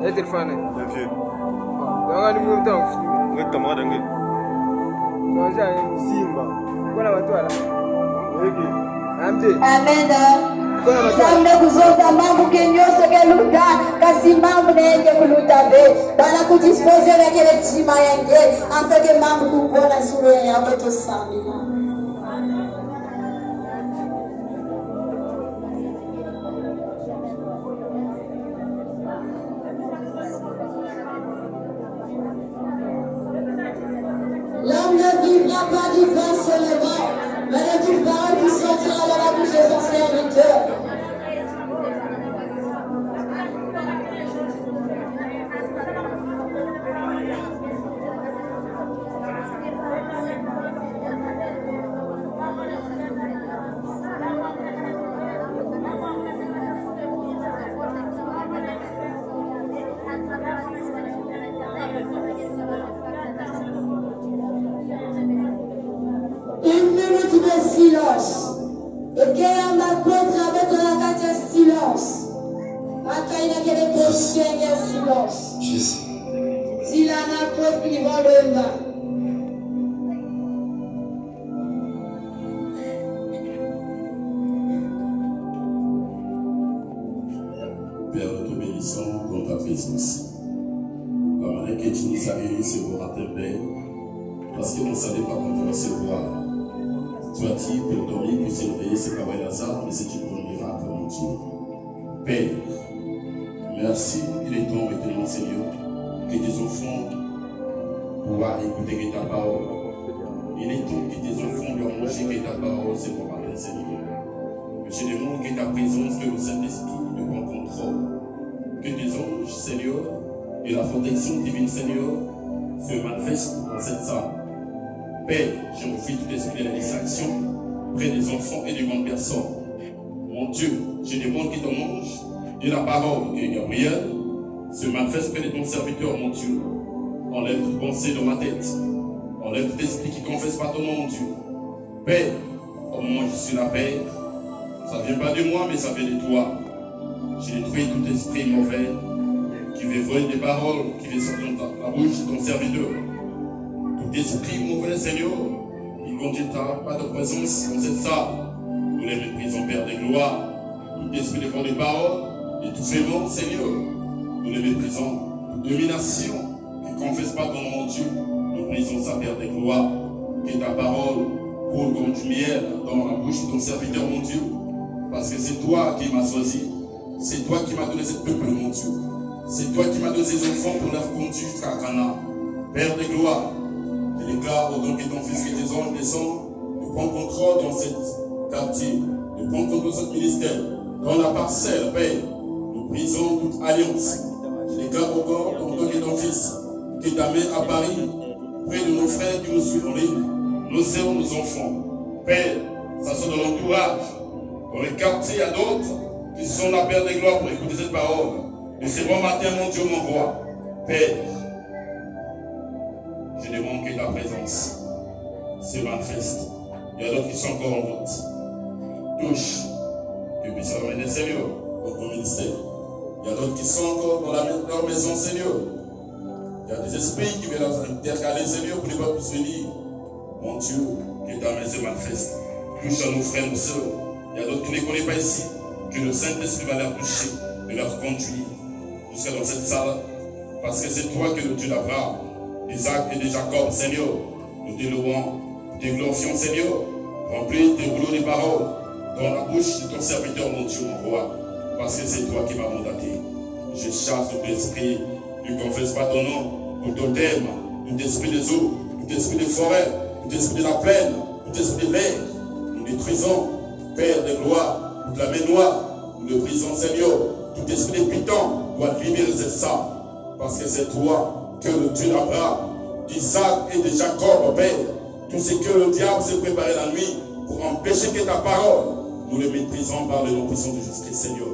Et téléphone. Ok. Dans le monde temps. Oui, camarade anglais. Dans un Simba. Voilà ma toile. Ok. Amen. Sambe kuzoza mambo kenyoso keluta kasi mambo nenge kulutabe bana kudispose na kile tima yange afeke mambo kupona sura ya moto sambi. L'homme ne vivra pas du pain seulement, mais de toute parole qui sortira de la bouche de son serviteur. Une minute de silence. Et qu'il y a un apôtre avec la carte de silence. Makaina kele prochain de silence. Jésus. S'il a un apôtre qui va le bas. Père, nous te bénissons dans ta présence. Avant que tu nous aies recevoir tes Père, parce que nous ne savons pas comment te recevoir. Tu as dit pour dormir, pour s'élever, c'est pas vrai Lazare, mais c'est une bonne miracle, mon Dieu. Père, merci, il est temps maintenant, Seigneur, que tes enfants pourront écouter ta parole. Il est temps que tes enfants doivent manger ta parole, c'est mon matin, Seigneur. Je demande que ta présence, que le Saint-Esprit ne prend contrôle. Que tes anges, Seigneur, et la protection divine, Seigneur, se manifestent dans cette salle. Père, je me fie tout esprit de la distraction près des enfants et des grandes personnes. Mon Dieu, je demande que ton ange et la parole que Gabriel se manifeste près de ton serviteur, mon Dieu. Enlève toute pensée dans ma tête. Enlève tout esprit qui ne confesse pas ton nom, mon Dieu. Père, au moment où je suis là, Père, ça ne vient pas de moi, mais ça vient de toi. J'ai détruit tout esprit mauvais qui veut voler des paroles, qui veut sortir de la bouche de ton serviteur. Tout esprit mauvais, Seigneur, il ne contiendra pas de présence dans cette salle. Nous les méprisons, Père de gloire. Tout esprit de de paroles, et tout faible, Seigneur, nous les méprisons. Toute domination qui ne confesse pas ton nom, mon Dieu, nous brisons sa Père de gloire. Que ta parole coule comme du miel dans la bouche de ton serviteur, mon Dieu. Parce que c'est toi qui m'as choisi. C'est toi qui m'as donné ce peuple, mon Dieu. C'est toi qui m'as donné ces enfants pour leur conduire jusqu'à Cana. Père de gloire, je déclare au nom que ton fils et tes anges descendent, de prendre contrôle dans cet quartier, de prendre contrôle dans ce ministère, dans la parcelle, Père. Nous brisons toute alliance. Je déclare au corps, au nom que ton fils, que t'amène à Paris, près de nos frères qui nous suivent en ligne, nos sœurs, nos enfants. Père, ça soit dans l'entourage, dans les quartiers, il y a d'autres qui sont la Père de gloire pour écouter cette parole. Et c'est bon matin, mon Dieu, mon roi. Père, je demande que ta présence se manifeste. Il y a d'autres qui sont encore en route. Touche, que puisse amener, Seigneur, dans ton ministère. Il y a d'autres qui sont encore dans leur maison, Seigneur. Il y a des esprits qui veulent intercaler, Seigneur, pour ne pas puissent venir. Mon Dieu, que ta main se manifeste. Touche à nos frères, nos sœurs. Il y a d'autres qui ne connaissent pas ici. Que le Saint-Esprit va leur toucher et leur conduire jusqu'à dans cette salle. Parce que c'est toi que le Dieu d'Abraham, d'Isaac et de Jacob, Seigneur. Nous te louons, nous te glorifions, Seigneur. Remplis tes rouleaux de paroles dans la bouche de ton serviteur, mon Dieu, mon roi. Parce que c'est toi qui m'as mandaté. Je chasse tout esprit, ne confesse pas ton nom, pour totem, tout esprit des eaux, tout esprit des forêts, tout esprit de la plaine, tout esprit de l'air. Nous détruisons, Père de gloire, toute la main noire, nous le brisons, Seigneur. Tout esprit de Python doit libérer cette salle. Parce que c'est toi que le Dieu d'Abraham, d'Isaac et de Jacob, Père. Tout ce que le diable s'est préparé la nuit pour empêcher que ta parole, nous le maîtrisons par le nom puissant de Jésus-Christ, Seigneur.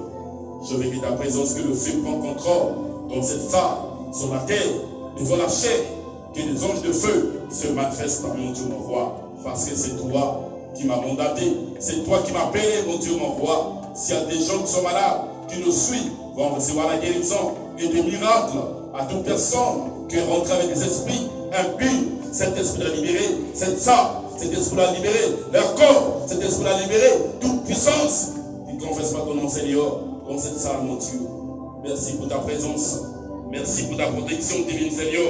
Je veux que ta présence, que le feu prenne contrôle dans cette salle, sur la terre, devant la chair, que les anges de feu se manifestent par mon Dieu, mon roi. Parce que c'est toi qui m'as mandaté, c'est toi qui m'as appelé, mon Dieu, mon roi. S'il y a des gens qui sont malades, qui nous suivent, vont recevoir la guérison. et de miracles à toute personne qui est rentrée avec des esprits impurs. Cet esprit l'a libéré, cet esprit l'a libéré, leur corps, cet esprit l'a libéré, toute puissance qui ne confesse pas ton nom, Seigneur, dans cette salle, mon Dieu. Merci pour ta présence, merci pour ta protection divine, Seigneur.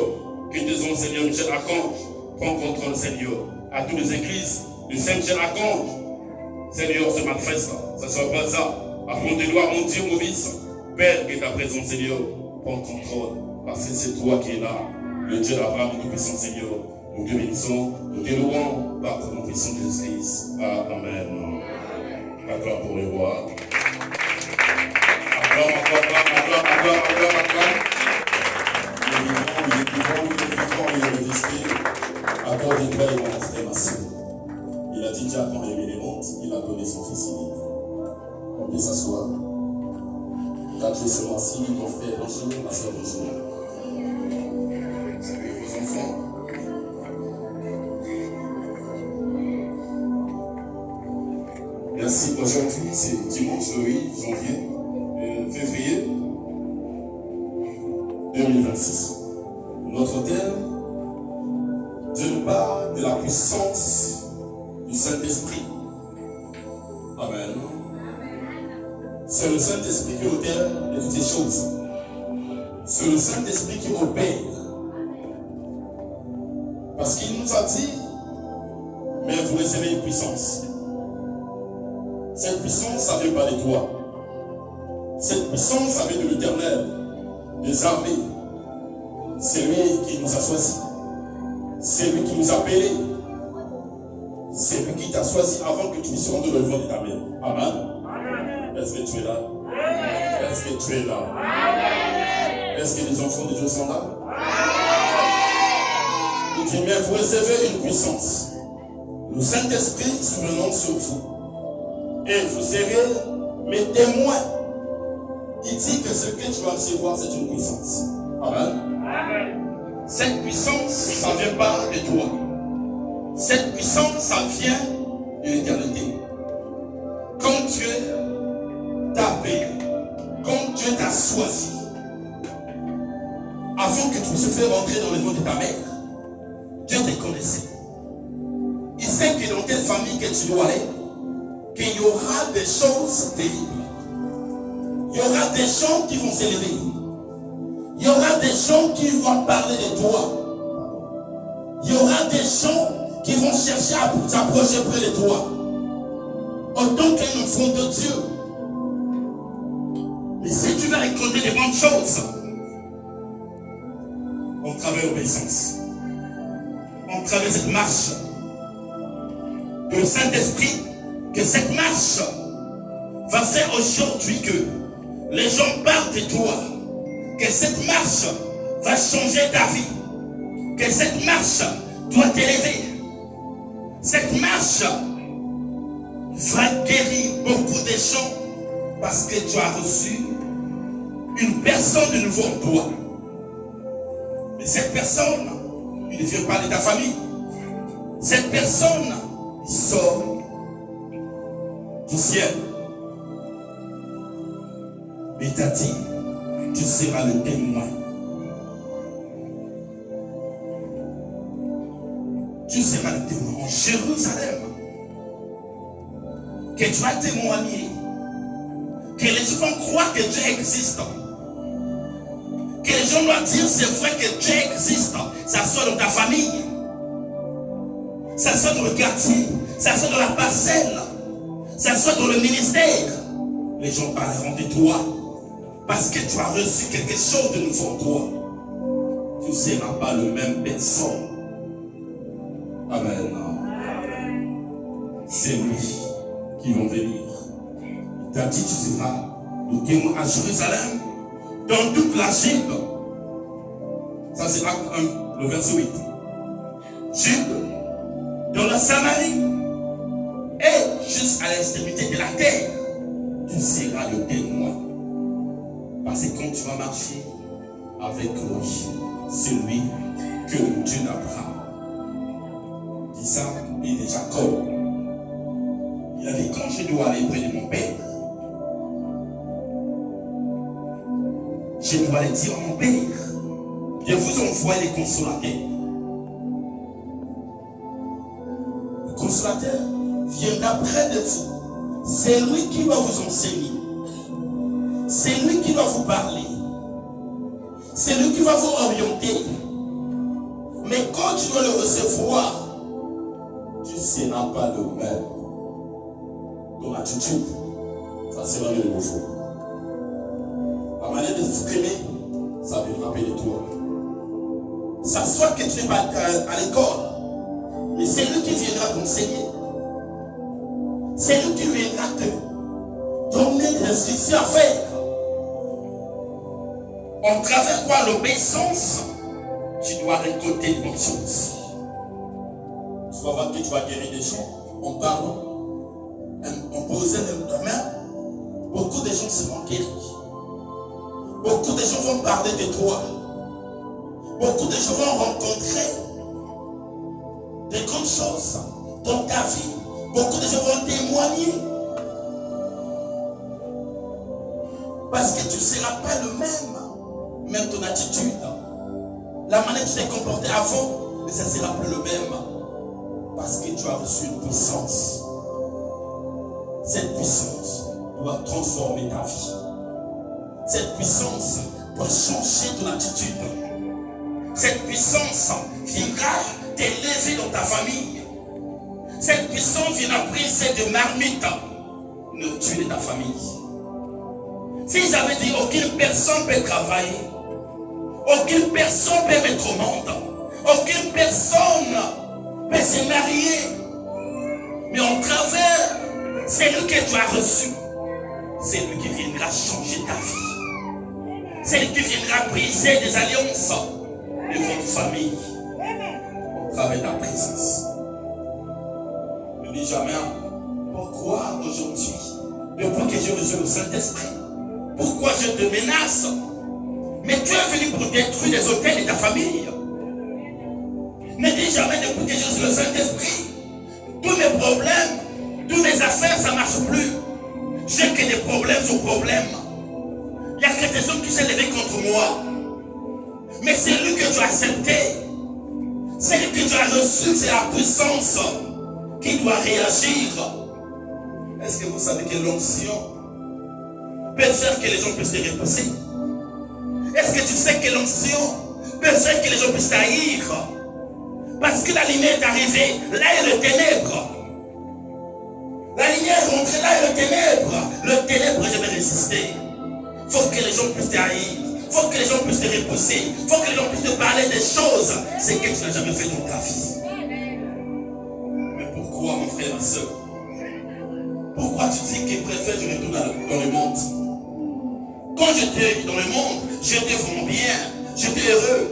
Que disons, Seigneur, Michel Archange, prends contrôle, Seigneur, à toutes les églises, le Saint Michel Archange, Seigneur, se manifeste, ça soit pas ça, à fond de gloire, mon Dieu, mon Fils, Père, que ta présence, Seigneur, prends contrôle, parce que c'est toi qui es là, le Dieu d'Abraham, le Tout-Puissant, Seigneur. Nous te bénissons, nous te louons par ton nom puissant de Jésus-Christ. Amen. Acclame pour le roi. Acclame. Nous le vivons. Accorde une belle et massive. Il a dit déjà quand il aimait les mondes, il a donné son fils unique. On peut s'asseoir. Il a tué ce mois-ci, ton frère, bonjour, ma soeur, bonjour. Salut vos enfants. Merci. Aujourd'hui, c'est dimanche 8 février 2026. Notre thème, Dieu nous parle de la puissance du Saint-Esprit. Amen. C'est le Saint-Esprit qui est l'auteur de toutes ces choses. C'est le Saint-Esprit qui opère. Parce qu'il nous a dit, mais vous recevez une puissance. Cette puissance, ça vient pas de toi. Cette puissance, ça vient de l'Éternel, des armées. C'est lui qui nous a choisis. C'est lui qui nous a appelés. C'est lui qui t'a choisi avant que tu puisses rendre le ventre de ta mère. Amen. Est-ce que tu es là? Est-ce que tu es là? Est-ce que les enfants de Dieu sont là? Il dit, mais vous recevez une puissance. Le Saint-Esprit sous le nom sur vous. Et vous serez mes témoins. Il dit que ce que tu vas recevoir, c'est une puissance. Amen. Cette puissance, ça ne vient pas de toi. Cette puissance, ça vient de l'éternité. Quand Dieu t'a appelé, quand Dieu t'a choisi, avant que tu puisses faire rentrer dans le ventre de ta mère, Dieu te connaissait. Il sait que dans quelle famille que tu dois aller, qu'il y aura des choses terribles. Il y aura des gens qui vont s'élever. Il y aura des gens qui vont parler de toi. Il y aura des gens qui vont chercher à s'approcher près de toi. En tant qu'un enfant de Dieu. Mais si tu vas récolter des bonnes choses, on travaille l'obéissance. On travaille cette marche de le Saint-Esprit, que cette marche va faire aujourd'hui que les gens parlent de toi, que cette marche va changer ta vie, que cette marche doit t'élever. Cette marche va guérir beaucoup de gens parce que tu as reçu une personne de nouveau en toi. Mais cette personne, il ne vient pas de ta famille. Cette personne sort du ciel. Mais il t'a dit, tu seras le témoin. Tu seras le témoin en Jérusalem. Que tu vas témoigner. Que les gens vont croire que Dieu existe. Que les gens doivent dire c'est vrai que Dieu existe. Ça soit dans ta famille. Ça soit dans le quartier. Ça soit dans la parcelle. Ça soit dans le ministère. Les gens parleront de toi. Parce que tu as reçu quelque chose de nouveau en toi. Tu ne seras pas le même personne. Amen. C'est lui qui va venir. Il t'a dit tu seras le témoin à Jérusalem, dans toute la Jude. Ça c'est Acte 1, le verset 8. Jude, dans la Samarie, et jusqu'à l'extrémité de la terre, tu seras le témoin. Parce que quand tu vas marcher avec lui, celui que Dieu d'Abraham, d'Isaac et de Jacob, il a dit quand je dois aller près de mon père, je dois le dire, mon Père, je vous envoie les consolateurs. Le consolateur viendra près de vous. C'est lui qui va vous enseigner. C'est lui qui va vous parler. C'est lui qui va vous orienter. Mais quand tu dois le recevoir, tu ne seras pas le même. Ton attitude, ça sera le nouveau. La manière de s'exprimer, ça viendra près de toi. Ça soit que tu n'es pas à l'école, mais c'est lui qui viendra t'enseigner. C'est lui qui viendra te donner des instructions à faire. En travers quoi l'obéissance, tu dois récolter de bonnes choses. Tu vas voir que tu vas guérir des gens en parlant, en posant la main. Beaucoup de gens seront guéris. Beaucoup de gens vont parler de toi. Beaucoup de gens vont rencontrer des grandes choses dans ta vie. Beaucoup de gens vont témoigner. Parce que tu ne seras pas le même. Même ton attitude, la manière dont tu t'es comporté avant, mais ça ne sera plus le même. Parce que tu as reçu une puissance. Cette puissance doit transformer ta vie. Cette puissance doit changer ton attitude. Cette puissance viendra t'élever dans ta famille. Cette puissance viendra briser de marmite le tuer de ta famille. S'ils avaient dit aucune personne peut travailler, aucune personne peut mettre au monde, aucune personne peut se marier, mais en travers, c'est lui que tu as reçu. C'est lui qui viendra changer ta vie. C'est lui qui viendra briser des alliances de votre famille au travers de ta présence. Ne dis jamais pourquoi aujourd'hui, depuis que j'ai reçu le Saint-Esprit, pourquoi je te menace? Mais tu es venu pour détruire les hôtels de ta famille. Ne dis jamais depuis que j'ai reçu le Saint-Esprit, tous mes problèmes, toutes mes affaires, ça ne marche plus. J'ai que des problèmes sur problèmes. Il y a quelques hommes qui s'est levé contre moi. Mais c'est lui que tu as accepté. C'est lui que tu as reçu. C'est la puissance qui doit réagir. Est-ce que vous savez que l'onction peut faire que les gens puissent te repousser? Est-ce que tu sais que l'onction peut faire que les gens puissent t'haïr? Parce que la lumière est arrivée, là est le ténèbre. La lumière est rentrée, là est le ténèbre. Le ténèbre, je vais résister. Il faut que les gens puissent t'haïr. Il faut que les gens puissent te repousser. Il faut que les gens puissent te parler des choses. C'est que tu n'as jamais fait dans ta vie. Mais pourquoi, mon frère, ma soeur? Pourquoi tu dis qu'il préfère que je retourne dans le monde? Quand j'étais dans le monde, j'étais vraiment bien. J'étais heureux.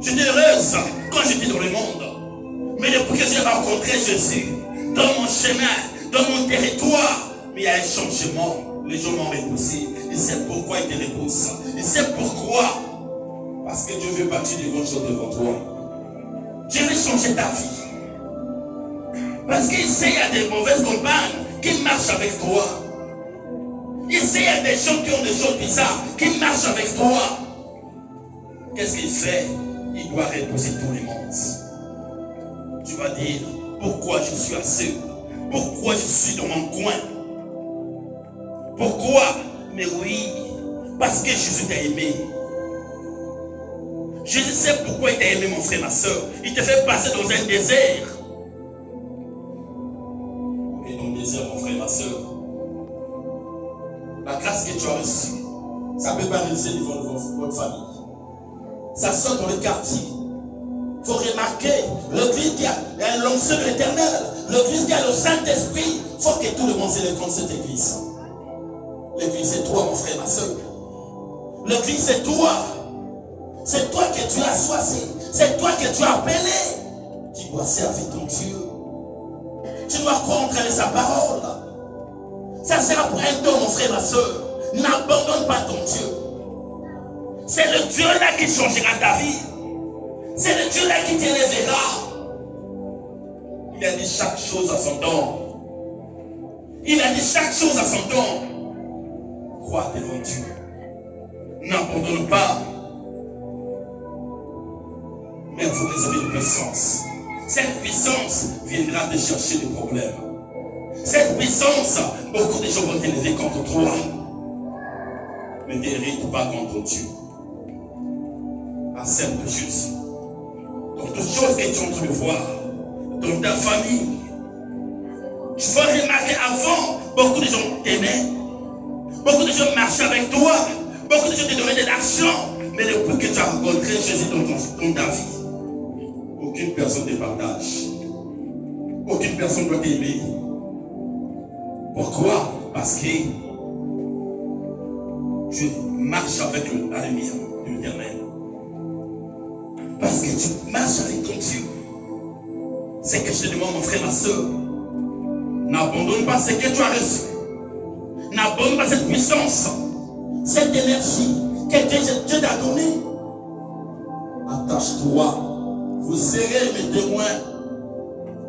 J'étais heureuse quand j'étais dans le monde. Mais depuis que j'ai rencontré Jésus, dans mon chemin, dans mon territoire, mais il y a un changement. Les gens m'ont repoussé. Et c'est pourquoi ils te repoussent. Et c'est pourquoi. Parce que Dieu veut bâtir des grandes choses devant toi. Dieu veut changer ta vie. Parce qu'il sait qu'il y a des mauvaises compagnes qui marchent avec toi. Il sait qu'il y a des gens qui ont des choses bizarres qui marchent avec toi. Qu'est-ce qu'il fait? Il doit repousser tous les mondes. Tu vas dire, pourquoi je suis assis? Pourquoi je suis dans mon coin? Pourquoi? Mais oui, parce que Jésus t'a aimé. Jésus sait pourquoi il t'a aimé, mon frère, ma soeur. Il te fait passer dans un désert. Et dans le désert, mon frère, ma soeur, la grâce que tu as reçue, ça ne peut pas réaliser devant votre famille. Ça sort dans le quartier. Il faut remarquer, l'église qui a l'onction de l'éternel, l'église qui a le Saint-Esprit, il faut que tout le monde se le compte cette église. L'église c'est toi, mon frère, ma soeur. L'église c'est toi. C'est toi que tu as choisi. C'est toi que tu as appelé. Tu dois servir ton Dieu. Tu dois croire en train de sa parole. Ça sera pour un temps, mon frère, ma soeur. N'abandonne pas ton Dieu. C'est le Dieu là qui changera ta vie. C'est le Dieu là qui t'élèvera. Il a dit chaque chose à son temps. Il a dit chaque chose à son temps. Crois devant Dieu. N'abandonne pas. Mais vous avez une puissance. Cette puissance viendra te chercher des problèmes. Cette puissance, beaucoup de gens vont t'élever contre toi. Ne t'hérite pas contre Dieu. Accepte juste. Dans toutes choses que tu es en train de voir, dans ta famille, tu vas remarquer avant, beaucoup de gens t'aimaient, beaucoup de gens marchaient avec toi, beaucoup de gens te donnaient de l'argent, mais depuis que tu as rencontré Jésus dans ta vie, aucune personne ne te partage. Aucune personne ne doit t'aimer. Pourquoi? Parce que tu marches avec la lumière de l'Éternel. Parce que tu marches avec ton Dieu. C'est que je te demande, mon frère, ma soeur, n'abandonne pas ce que tu as reçu. N'abandonne pas cette puissance, cette énergie que Dieu t'a donnée. Attache-toi. Vous serez mes témoins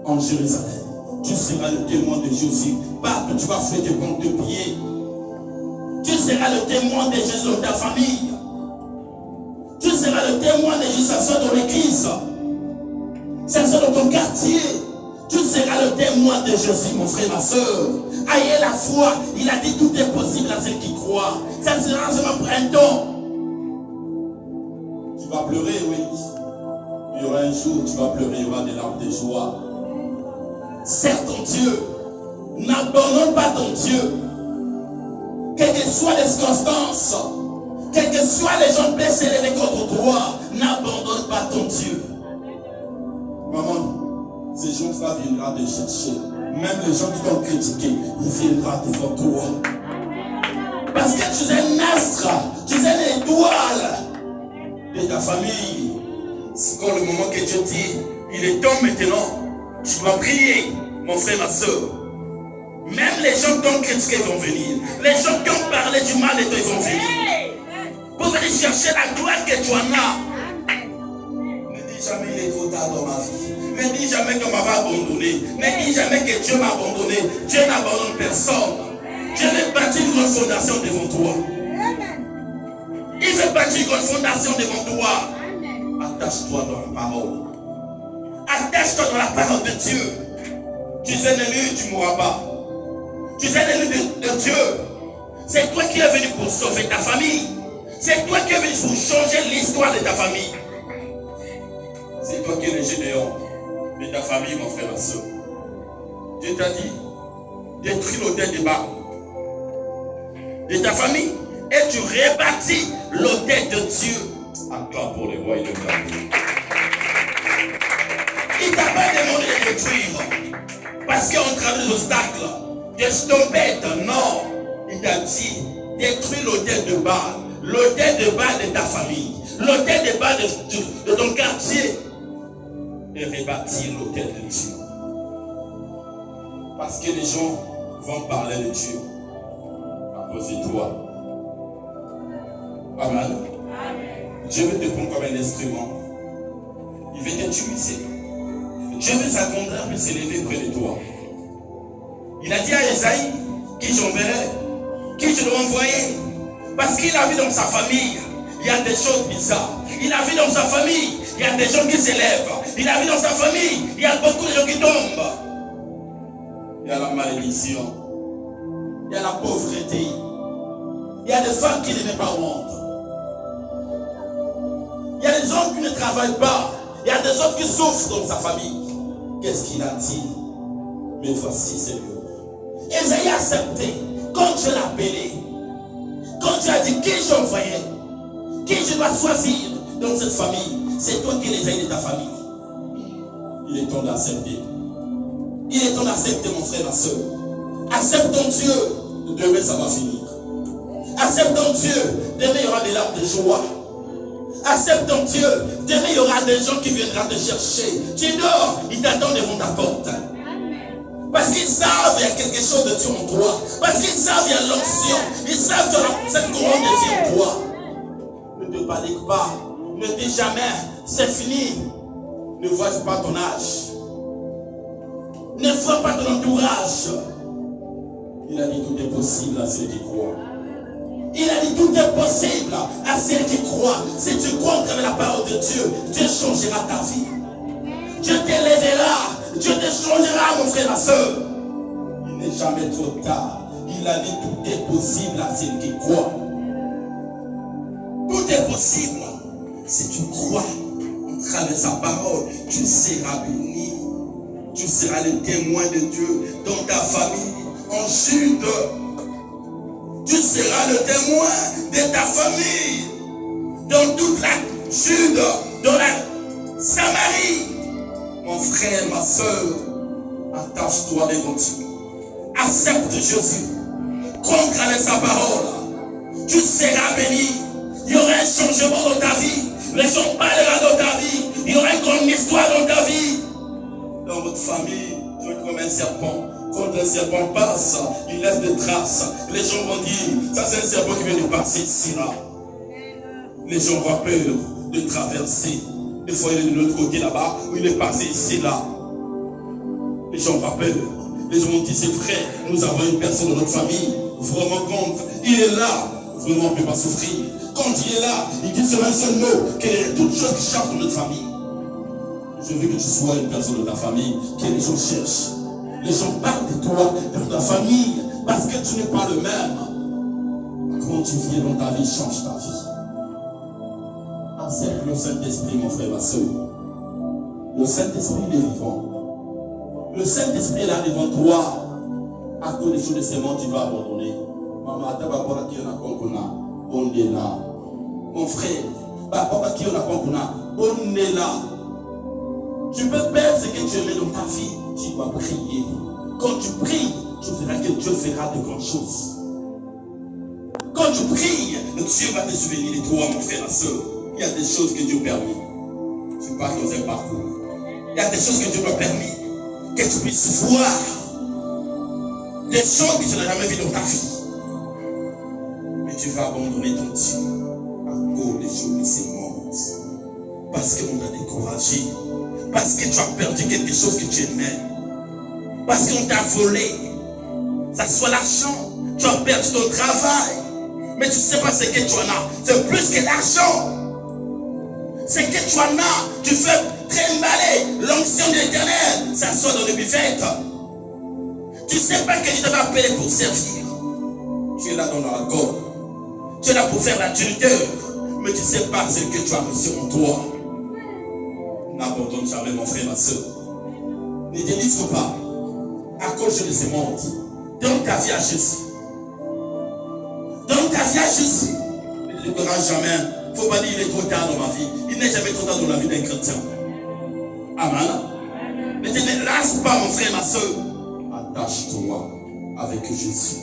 en Jérusalem. Tu seras le témoin de Jésus. Partout tu vas faire des bons de pied. Tu seras le témoin de Jésus dans ta famille. Tu seras le témoin de Jésus, ça soit dans l'église. Ça soit dans ton quartier. Tu seras le témoin de Jésus, mon frère, ma soeur. Ayez la foi. Il a dit tout est possible à ceux qui croient. Ça sera seulement pour un temps. Tu vas pleurer, oui. Il y aura un jour où tu vas pleurer, il y aura des larmes de joie. Serre ton Dieu. N'abandonne pas ton Dieu. Quelles que soient les circonstances, quels que soient les gens blessés contre toi, n'abandonne pas ton Dieu. Maman, ces gens-là viendront te chercher. Même les gens qui t'ont critiqué, ils viendront devant toi. Parce que tu es un astre, tu es une étoile de ta famille. C'est quand le moment que Dieu dit, il est temps maintenant, tu dois prier, mon frère, ma soeur. Même les gens qui t'ont critiqué vont venir. Les gens qui ont parlé du mal de toi, ils vont venir. Pour venir chercher la gloire que tu en as. Ne dis jamais il est trop tard dans ma vie. Ne dis jamais qu'on m'avait abandonné. Ne dis jamais que Dieu m'a abandonné. Dieu n'abandonne personne. Dieu veut bâtir une grande fondation devant toi. Il veut bâtir une grande fondation devant toi. Attache-toi dans la parole. Attache-toi dans la parole de Dieu. Tu es un élu, tu ne mourras pas. Tu es un élu de Dieu. C'est toi qui es venu pour sauver ta famille. C'est toi qui es venu pour changer l'histoire de ta famille. C'est toi qui es le général de ta famille, mon frère et soeur. Dieu t'a dit, détruis l'autel de Baal de ta famille et tu rebâtis l'autel de Dieu. Encore pour les rois et les rois. Il ne t'a pas demandé de détruire parce qu'on traverse des obstacles, des tempêtes. Non, il t'a dit détruis l'autel de Baal, l'autel de Baal de ta famille, l'autel de Baal de ton quartier et rebâtir l'autel de Dieu. Parce que les gens vont parler de Dieu à cause de toi. Amen. Dieu veut te prendre comme un instrument. Il veut t'utiliser. Dieu veut sa grandeur pour s'élever près de toi. Il a dit à Esaïe, qui j'enverrai, qui je dois envoyer. Parce qu'il a vu dans sa famille, il y a des choses bizarres. Il a vu dans sa famille, il y a des gens qui s'élèvent. Il a vu dans sa famille, il y a beaucoup de gens qui tombent. Il y a la malédiction. Il y a la pauvreté. Il y a des femmes qui ne viennent pas au monde. Il y a des hommes qui ne travaillent pas. Il y a des hommes qui souffrent dans sa famille. Qu'est-ce qu'il a dit? Mais voici, Seigneur. Esaïe a accepté. Quand Dieu l'a appelé, quand Dieu a dit qui j'envoyais, qui je dois choisir dans cette famille, c'est toi qui es l'Esaïe de ta famille. Il est temps d'accepter. Il est temps d'accepter, mon frère, ma soeur. Accepte ton Dieu. Demain, ça va finir. Accepte ton Dieu. Demain, il y aura des larmes de joie. Accepte ton Dieu. Demain, il y aura des gens qui viendront te chercher. Tu dors, ils t'attendent devant ta porte. Parce qu'ils savent qu'il y a quelque chose de Dieu en toi. Parce qu'ils savent qu'il y a l'onction. Ils savent que cette couronne de Dieu en toi. Ne te panique pas. Ne dis jamais, c'est fini. Ne vois pas ton âge. Ne vois pas ton entourage. Il a dit tout est possible à ceux qui croient. Il a dit tout est possible à crois, si tu crois en travers la parole de Dieu, Dieu changera ta vie. Dieu t'élèvera, Dieu te changera, mon frère, ma soeur. Il n'est jamais trop tard. Il a dit tout est possible à ceux qui croient. Tout est possible. Si tu crois en travers sa parole, tu seras béni. Tu seras le témoin de Dieu dans ta famille, en Jude. Tu seras le témoin de ta famille dans toute la Jude, dans la Samarie. Mon frère, ma soeur, attache-toi devant Dieu. Accepte Jésus. Crois avec sa parole. Tu seras béni. Il y aura un changement dans ta vie. Les gens parleront dans ta vie. Il y aura une grande histoire dans ta vie. Dans votre famille, tu es comme un serpent. Quand un serpent passe, il laisse des traces. Les gens vont dire, ça c'est un serpent qui vient de passer ici là. Les gens vont peur de traverser. Des fois il est de l'autre côté là-bas, où il est passé ici là. Les gens vont peur. Les gens vont dire, c'est vrai, nous avons une personne dans notre famille. Vraiment quand il est là, vraiment on ne peut pas souffrir. Quand il est là, il dit sur un seul mot, qu'il y a toutes choses qui changent dans notre famille. Je veux que tu sois une personne de ta famille que les gens cherchent. Les gens parlent de toi, de ta famille, parce que tu n'es pas le même. Quand tu viens dans ta vie, change ta vie. Accepte le Saint-Esprit, mon frère, ma soeur. Le Saint-Esprit est vivant. Le Saint-Esprit est là devant toi. À cause des choses de ces mondes, tu vas abandonner. Maman, d'abord, qui en a qu'on on est là. Mon frère, papa, qui en a qu'on on est là. Tu peux perdre ce que tu aimais dans ta vie. Tu vas prier. Quand tu pries, tu verras que Dieu fera de grandes choses. Quand tu pries, Dieu va te souvenir de toi, mon frère, ma soeur. Il y a des choses que Dieu permet. Tu pars dans un parcours. Il y a des choses que Dieu m'a permis. Que tu puisses voir des choses que tu n'as jamais vues dans ta vie. Mais tu vas abandonner ton Dieu à cause des choses de ces mondes. Parce qu'on t'a découragé. Parce que tu as perdu quelque chose que tu aimais. Parce qu'on t'a volé. Ça soit l'argent. Tu as perdu ton travail. Mais tu ne sais pas ce que tu en as. C'est plus que l'argent. Ce que tu en as, tu fais trimballer l'onction de l'Éternel. Ça soit dans le buffet. Tu ne sais pas que tu devais appeler pour servir. Tu es là dans l'alcool. Tu es là pour faire l'adultère. Mais tu ne sais pas ce que tu as reçu en toi. N'abandonne jamais, mon frère, ma soeur. Ne dénigre pas à cause de ces mondes. Donne ta vie à Jésus. Donne ta vie à Jésus. Il ne dira jamais. Il ne faut pas dire qu'il est trop tard dans ma vie. Il n'est jamais trop tard dans la vie d'un chrétien. Amen. Mais ne te lâche pas, mon frère, ma soeur. Attache-toi avec Jésus.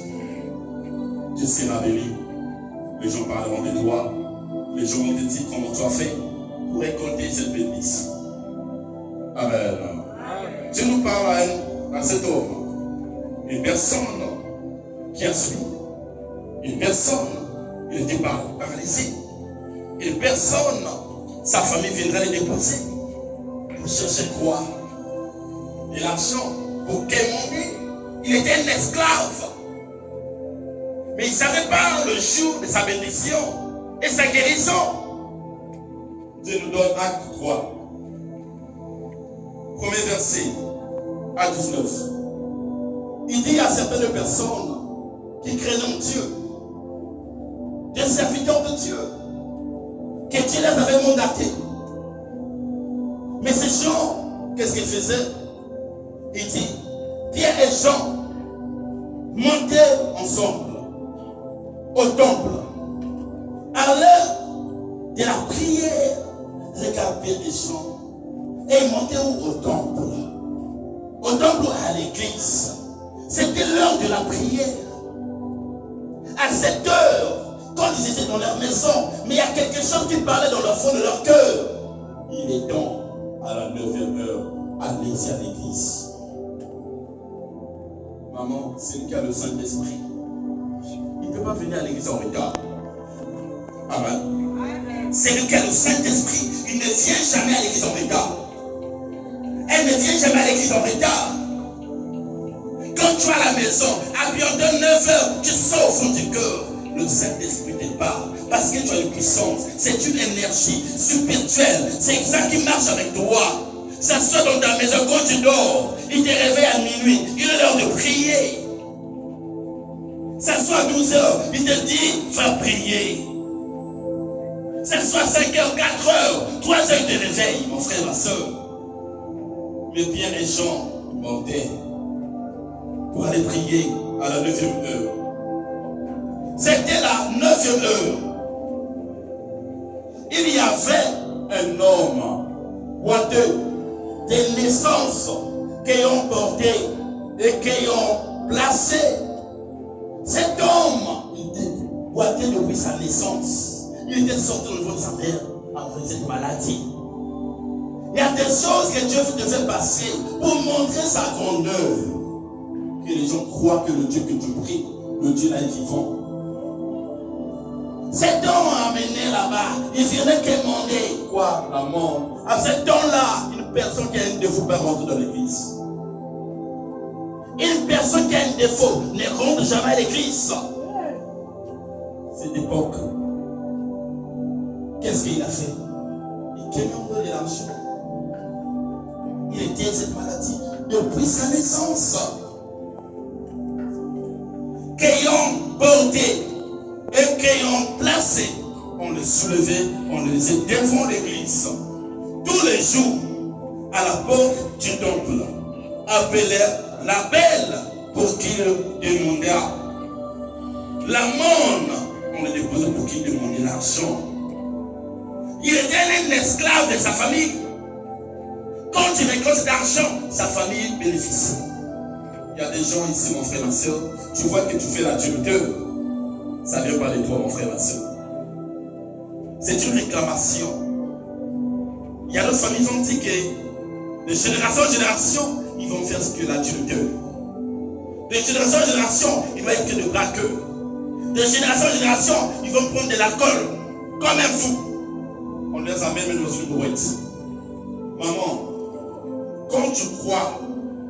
Tu seras béni. Les gens parleront de toi. Les gens vont te dire comment tu as fait pour récolter cette bénédiction. Amen. Dieu nous parle à cet homme. Une personne qui a suivi. Une personne, il était paralysé. Une personne, sa famille viendra les déposer. Pour chercher quoi? De l'argent. Pour quel moment? Il était un esclave. Mais il ne savait pas le jour de sa bénédiction et sa guérison. Dieu nous donne acte 3. Premier verset à 19. Il dit à certaines personnes qui craignent Dieu, des serviteurs de Dieu, que Dieu les avait mandatés. Mais ces gens, qu'est-ce qu'ils faisaient? Il dit, Pierre et Jean montaient ensemble au temple. À l'heure de la prière, regardaient les gens. Et ils montaient où? Au temple. Au temple ou à l'église. C'était l'heure de la prière. À cette heure, quand ils étaient dans leur maison, mais il y a quelque chose qui parlait dans le fond de leur cœur. Il est temps, à la 9e heure, allez-y à l'église. Maman, c'est le cas du Saint-Esprit. Il ne peut pas venir à l'église en retard. Amen. C'est le cas du Saint-Esprit. Il ne vient jamais à l'église en retard. Elle ne vient jamais à l'église en retard. Quand tu es à la maison, à bientôt 9 heures, tu sors au fond du cœur. Le Saint-Esprit te parle. Parce que tu as une puissance. C'est une énergie spirituelle. C'est ça qui marche avec toi. Ça soit dans ta maison quand tu dors. Il te réveille à minuit. Il est l'heure de prier. Ça soit à 12 heures. Il te dit, va prier. Ça soit 5 heures, 4 heures, 3 heures de réveil, mon frère, ma soeur. Mais Pierre et Jean montaient pour aller prier à la 9e heure. C'était la 9e heure. Il y avait un homme boiteux de naissance qui ont porté et qui ont placé. Cet homme était boiteux depuis sa naissance. Il était sorti au niveau de sa mère avec cette maladie. Il y a des choses que Dieu devait passer pour montrer sa grandeur. Que les gens croient que le Dieu que tu pries, le Dieu là est vivant. Cet homme a amené là-bas, il venait demander quoi? La mort. À cet homme-là, une personne qui a un défaut peut rentrer dans l'église. Une personne qui a un défaut ne rentre jamais à l'église. Cette époque, qu'est-ce qu'il a fait? Il a donné de l'argent. Il était cette maladie depuis sa naissance. Qu'ayant porté et qu'ayant placé, on le soulevait, on le laissait devant l'église. Tous les jours, à la porte du temple, appelèrent la belle pour qu'il demandât la monnaie. On le déposait pour qu'il demandait l'argent. Il était un esclave de sa famille. Quand tu récoltes cet argent, sa famille bénéficie. Il y a des gens ici, mon frère, ma soeur, tu vois que tu fais l'adultère. Ça ne vient pas de toi, mon frère, ma soeur. C'est une réclamation. Il y a d'autres familles qui ont dit que de génération en génération, ils vont faire ce que l'adultère. De génération en génération, ils vont être que de braqueurs. De génération en génération, ils vont prendre de l'alcool comme un fou. On les amène même dans une brouette. Maman, quand tu crois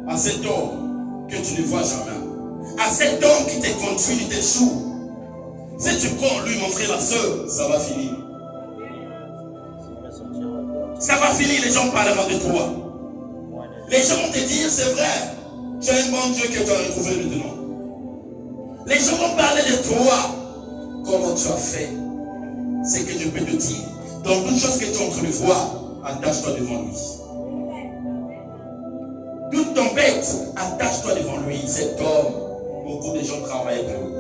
à cet homme que tu ne vois jamais, à cet homme qui te conduit, qui t'échoue, si tu crois en lui, mon frère, ma soeur, ça va finir. Ça va finir, les gens parleront de toi. Les gens vont te dire, c'est vrai, tu as un bon Dieu que tu as retrouvé maintenant. Les gens vont parler de toi. Comment tu as fait? C'est que je peux te dire. Dans toute chose que tu es en train de voir, attache-toi devant lui. Toute tempête, attache-toi devant lui. Cet homme, beaucoup de gens travaillent pour lui.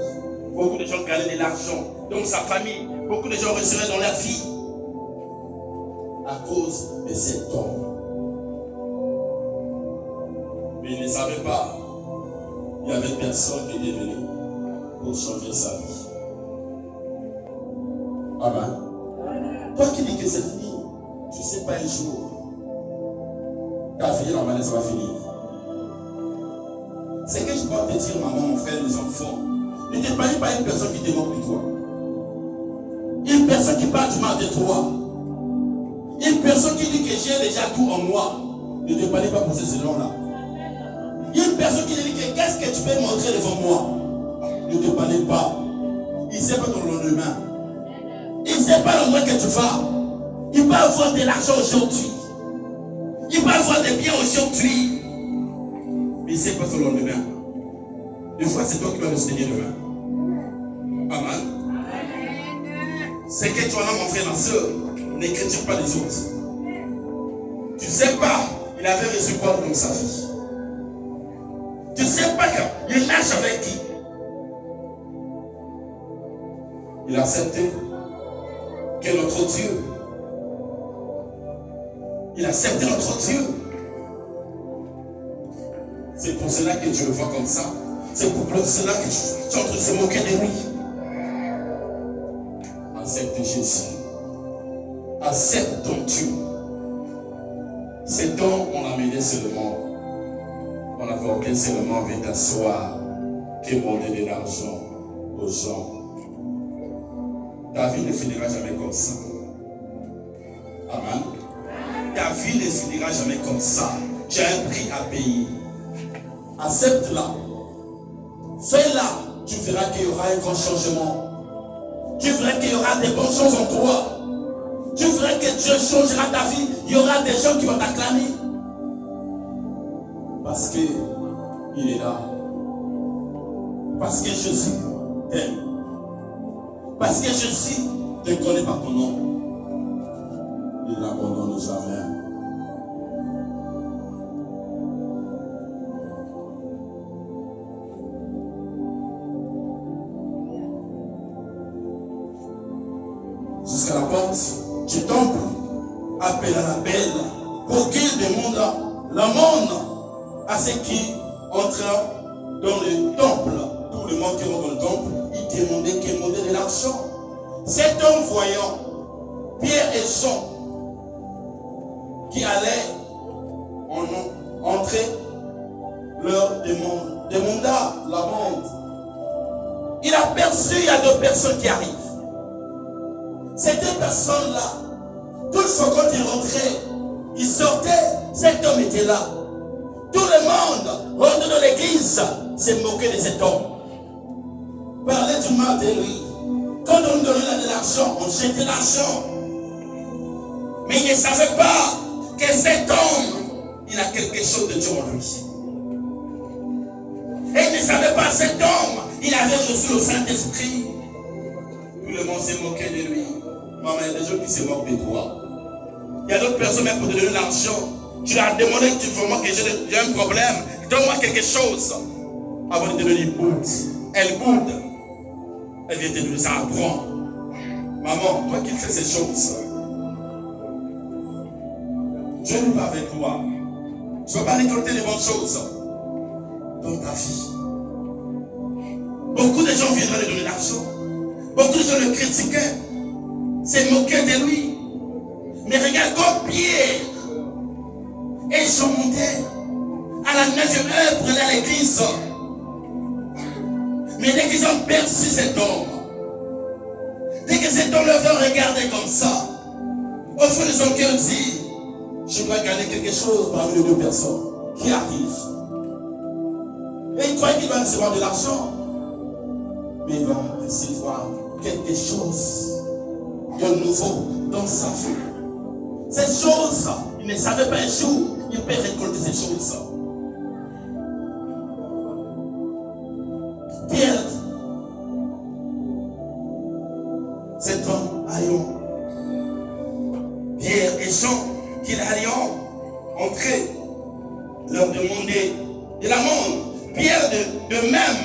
Beaucoup de gens gagnaient de l'argent dans sa famille. Beaucoup de gens réussiraient dans leur vie à cause de cet homme. Mais il ne savait pas. Il y avait personne qui était venu pour changer sa vie. Amen. Toi qui dis que c'est fini, tu ne sais pas un jour. Ta vie, normalement, ça va finir. C'est que je dois te dire, maman, mon frère, les enfants, ne t'épargne pas une personne qui te moque de toi. Une personne qui parle du mal de toi. Une personne qui dit que j'ai déjà tout en moi. Ne t'épargne pas pour ces gens-là. Une personne qui dit que qu'est-ce que tu peux montrer devant moi. Ne t'épargne pas. Il ne sait pas ton lendemain. Il ne sait pas le mois que tu vas. Il peut avoir de l'argent aujourd'hui. Il peut avoir des biens aujourd'hui. Mais il ne sait pas son lendemain. Des fois, c'est toi qui vas le saigner demain. Amen. C'est que tu en as, mon frère, ma soeur. Ne critique pas les autres. Tu ne sais pas, il avait reçu quoi dans sa vie. Tu ne sais pas qu'il marche avec qui. Il a accepté que notre Dieu. Il a accepté notre Dieu. C'est pour cela que tu le vois comme ça. C'est pour cela que tu es en train de se moquer de lui. Accepte Jésus. Accepte ton Dieu. Cet homme, on l'a amené seulement. On a invoqué seulement avec t'asseoir, qui donnait de l'argent aux gens. Ta vie ne finira jamais comme ça. Amen. Ta vie ne finira jamais comme ça. Tu as un prix à payer. Accepte-la. Fais-la. Tu verras qu'il y aura un grand changement. Tu verras qu'il y aura des bonnes choses en toi. Tu verras que Dieu changera ta vie. Il y aura des gens qui vont t'acclamer. Parce qu'il est là. Parce que Jésus t'aime. Parce que Jésus te connaît par ton nom. Il ne l'abandonne jamais. Jusqu'à la porte du temple, appelle à l'appel pour qu'il demande l'amende à ceux qui entrent dans le temple. Tout le monde qui rentre dans le temple, il demandait de l'argent. Cet homme voyant Pierre et Jean qui allaient entrer, leur demanda l'amende. Il a perçu, il y a 2 personnes qui arrivent. Ces 2 personnes-là, toute fois quand ils rentraient, ils sortaient, cet homme était là. Tout le monde, rentré dans l'église, s'est moqué de cet homme. Parlait du mal de lui. Quand on nous donnait de l'argent, on jetait l'argent. Mais il ne savait pas que cet homme, il a quelque chose de Dieu en lui. Et il ne savait pas cet homme, il avait reçu le Saint-Esprit. Tout le monde s'est moqué de lui. Maman, il y a des gens qui se moquent de toi. Il y a d'autres personnes même pour te donner l'argent. Tu as demandé vraiment que j'ai un problème. Donne-moi quelque chose. Avant de te donner, il boude. Elle boude. Elle vient te donner, ça apprend. Maman, toi qui fais ces choses, Dieu n'est pas avec toi. Tu ne vas pas récolter les bonnes choses dans ta vie. Beaucoup de gens viendraient lui donner l'argent. Beaucoup de gens le critiquaient. C'est moqué de lui. Mais regarde comme Pierre et Jean montaient à la 9e heure pour aller à l'église. Mais dès qu'ils ont perçu cet homme, dès que cet homme leur a regardé comme ça, au fond de son cœur dit, je dois garder quelque chose parmi les 2 personnes qui arrivent. Et il croit qu'il va recevoir de l'argent, mais il va recevoir quelque chose de nouveau dans sa vie. Cette chose, il ne savait pas un jour, il peut récolter ces choses. Pierre, cet homme ayant, Pierre et Jean, qu'ils alliant entrer, leur demander de l'amende. Pierre de même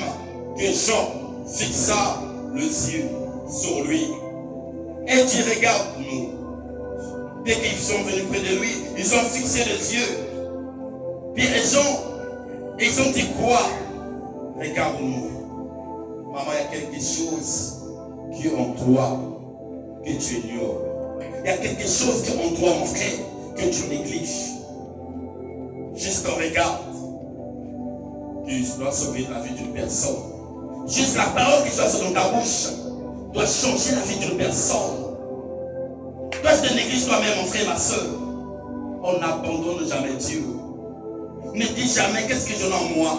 que Jean fixa le yeux sur lui et dit regarde-nous. Dès qu'ils sont venus près de lui, ils ont fixé les yeux. Pierre et Jean, ils ont dit quoi? Regarde-nous. Maman, il y a quelque chose qui est en toi que tu ignores. Il y a quelque chose qui est en toi, mon frère, que tu négliges. Juste un regard qui doit sauver la vie d'une personne. Juste la parole qui soit dans ta bouche doit changer la vie d'une personne. Toi, je te néglige toi-même, mon frère, ma soeur. On n'abandonne jamais Dieu. Ne dis jamais qu'est-ce que j'en ai en moi.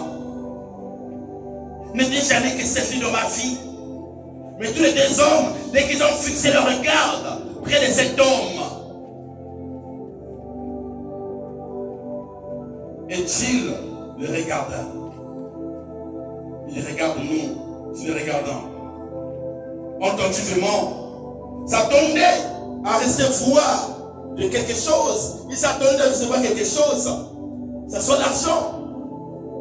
Ne dis jamais que c'est fini dans ma vie. Mais tous les 2 hommes, dès qu'ils ont fixé leur regard près de cet homme, est-il le regarda? Il regarde nous, je le regardons. Entends-tu vraiment? S'attendait à recevoir de quelque chose. Il s'attendait à recevoir quelque chose. Ça soit l'argent.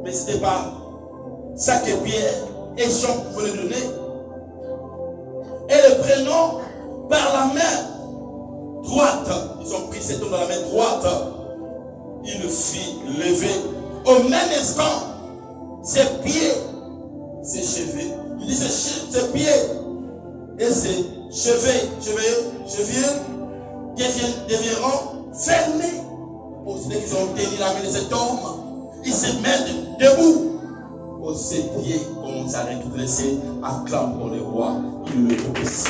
Mais ce n'était pas ça que Pierre et Jean pouvaient lui donner. Et le prenant par la main droite, ils ont pris cet homme dans la main droite. Il le fit lever. Au même instant, ses pieds, ses cheveux, il dit ses pieds et ses cheveux deviendront fermés. Aussitôt qu'ils ont tenu la main de cet homme, il se met debout. Aux ses pieds commencent à redresser, acclame pour le roi, il le obéit.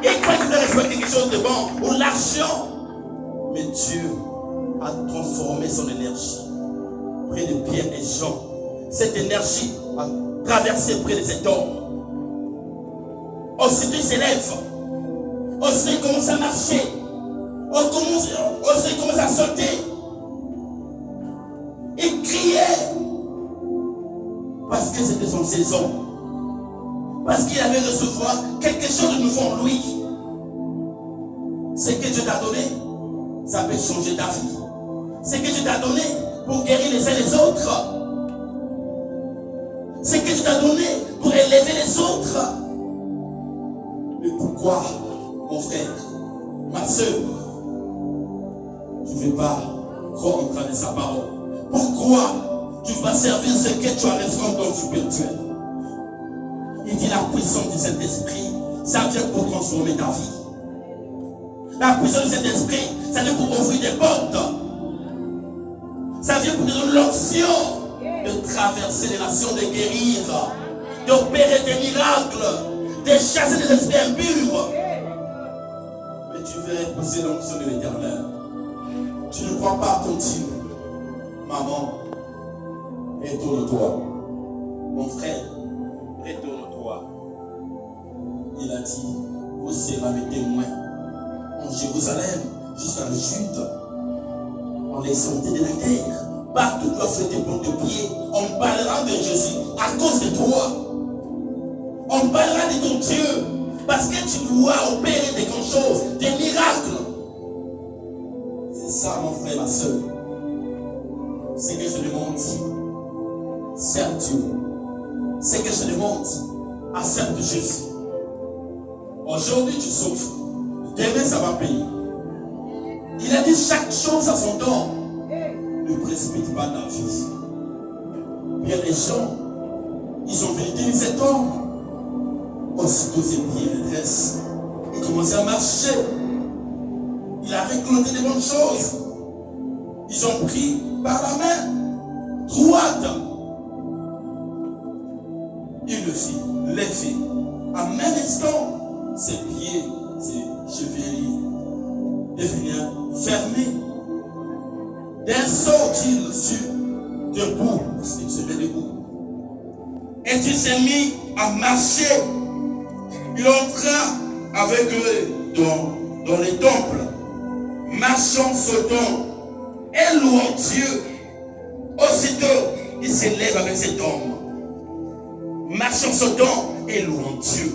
Et quand il devait recevoir quelque chose de bon, ou l'argent, mais Dieu a transformé son énergie près de Pierre et Jean. Cette énergie a traversé près de cet homme. Aussitôt il s'élève. Aussitôt il commence à marcher. Aussitôt il commence à sauter. Il criait. Parce que c'était son saison. Parce qu'il avait recevoir quelque chose de nouveau en lui. Ce que Dieu t'a donné, ça peut changer ta vie. Ce que Dieu t'a donné pour guérir les uns les autres. Ce que Dieu t'a donné pour élever les autres. Mais pourquoi, mon frère, ma soeur, tu ne veux pas croire en train de sa parole? Pourquoi tu vas servir ce que tu as reçu comme don spirituel? Il dit la puissance du Saint-Esprit, ça vient pour transformer ta vie. La puissance du Saint-Esprit, ça vient pour ouvrir des portes. Ça vient pour te donner l'option de traverser les nations, de guérir, d'opérer des miracles, de chasser des esprits impurs. Mais tu veux repousser l'onction de l'Éternel. Tu ne crois pas à ton Dieu. Maman, retourne-toi. Mon frère, retourne-toi. Il a dit, vous serez mes témoins en Jérusalem, jusqu'à la Jude, en l'extrémité de la terre. Partout tu as fait tes ponts de pied, on parlera de Jésus à cause de toi. On parlera de ton Dieu parce que tu dois opérer des grandes choses, des miracles. C'est ça, mon frère, ma soeur. C'est que je demande. Serve Dieu. C'est que je demande. Accepte Jésus. Aujourd'hui, tu souffres. Demain, ça va payer. Il a dit chaque chose à son temps. Ne précipite pas ta vie. Bien les gens, ils ont vécu cet homme. Aussitôt ses pieds redressent. Il commençait à marcher. Il a récolté des bonnes choses. Ils ont pris par la main droite. Il le fit, levé. En même instant, ses pieds, ses chevilles devenaient fermés. D'un saut qu'il fut debout, il se met debout. Et il s'est mis à marcher. Il entra avec eux dans les temples, marchant, sautant et louant Dieu. Aussitôt, il s'élève avec cet homme, marchant, sautant et louant Dieu.